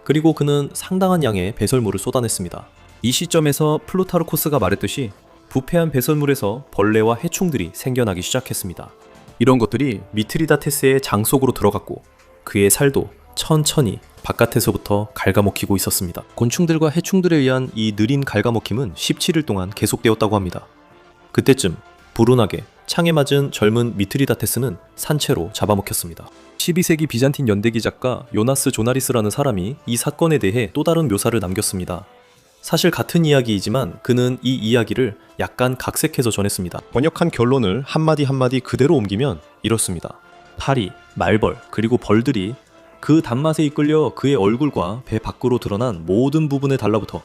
그리고 그는 상당한 양의 배설물을 쏟아냈습니다. 이 시점에서 플루타르코스가 말했듯이 부패한 배설물에서 벌레와 해충들이 생겨나기 시작했습니다. 이런 것들이 미트리다테스의 장 속으로 들어갔고 그의 살도 천천히 바깥에서부터 갉아먹히고 있었습니다. 곤충들과 해충들에 의한 이 느린 갉아먹힘은 17일 동안 계속되었다고 합니다. 그때쯤 불운하게 창에 맞은 젊은 미트리다테스는 산채로 잡아먹혔습니다. 12세기 비잔틴 연대기 작가 요나스 조나리스라는 사람이 이 사건에 대해 또 다른 묘사를 남겼습니다. 사실 같은 이야기이지만 그는 이 이야기를 약간 각색해서 전했습니다. 번역한 결론을 한마디 한마디 그대로 옮기면 이렇습니다. 파리, 말벌, 그리고 벌들이 그 단맛에 이끌려 그의 얼굴과 배 밖으로 드러난 모든 부분에 달라붙어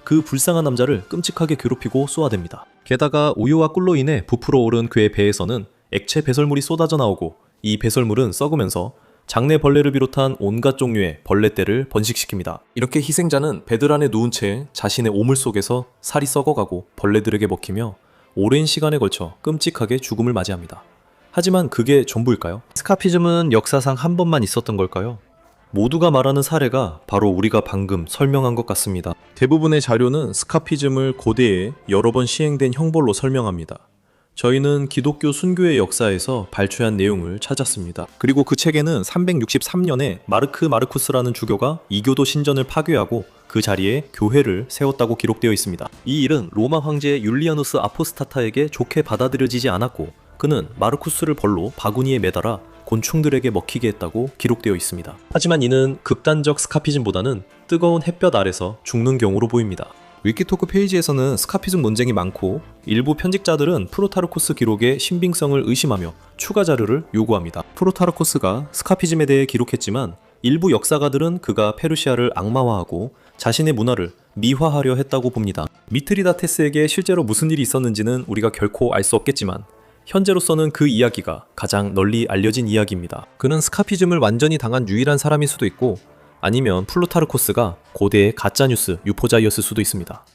그 불쌍한 남자를 끔찍하게 괴롭히고 쏘아댑니다. 게다가 우유와 꿀로 인해 부풀어 오른 그의 배에서는 액체 배설물이 쏟아져 나오고 이 배설물은 썩으면서 장내 벌레를 비롯한 온갖 종류의 벌레떼를 번식시킵니다. 이렇게 희생자는 배들 안에 누운 채 자신의 오물 속에서 살이 썩어가고 벌레들에게 먹히며 오랜 시간에 걸쳐 끔찍하게 죽음을 맞이합니다. 하지만 그게 전부일까요? 스카피즘은 역사상 한 번만 있었던 걸까요? 모두가 말하는 사례가 바로 우리가 방금 설명한 것 같습니다. 대부분의 자료는 스카피즘을 고대에 여러 번 시행된 형벌로 설명합니다. 저희는 기독교 순교의 역사에서 발췌한 내용을 찾았습니다. 그리고 그 책에는 363년에 마르크 마르쿠스라는 주교가 이교도 신전을 파괴하고 그 자리에 교회를 세웠다고 기록되어 있습니다. 이 일은 로마 황제 율리아누스 아포스타타에게 좋게 받아들여지지 않았고 그는 마르쿠스를 벌로 바구니에 매달아 곤충들에게 먹히게 했다고 기록되어 있습니다. 하지만 이는 극단적 스카피즘보다는 뜨거운 햇볕 아래서 죽는 경우로 보입니다. 위키토크 페이지에서는 스카피즘 논쟁이 많고 일부 편집자들은 프로타르코스 기록의 신빙성을 의심하며 추가 자료를 요구합니다. 프로타르코스가 스카피즘에 대해 기록했지만 일부 역사가들은 그가 페르시아를 악마화하고 자신의 문화를 미화하려 했다고 봅니다. 미트리다테스에게 실제로 무슨 일이 있었는지는 우리가 결코 알 수 없겠지만 현재로서는 그 이야기가 가장 널리 알려진 이야기입니다. 그는 스카피즘을 완전히 당한 유일한 사람일 수도 있고 아니면 플루타르코스가 고대의 가짜뉴스 유포자였을 수도 있습니다.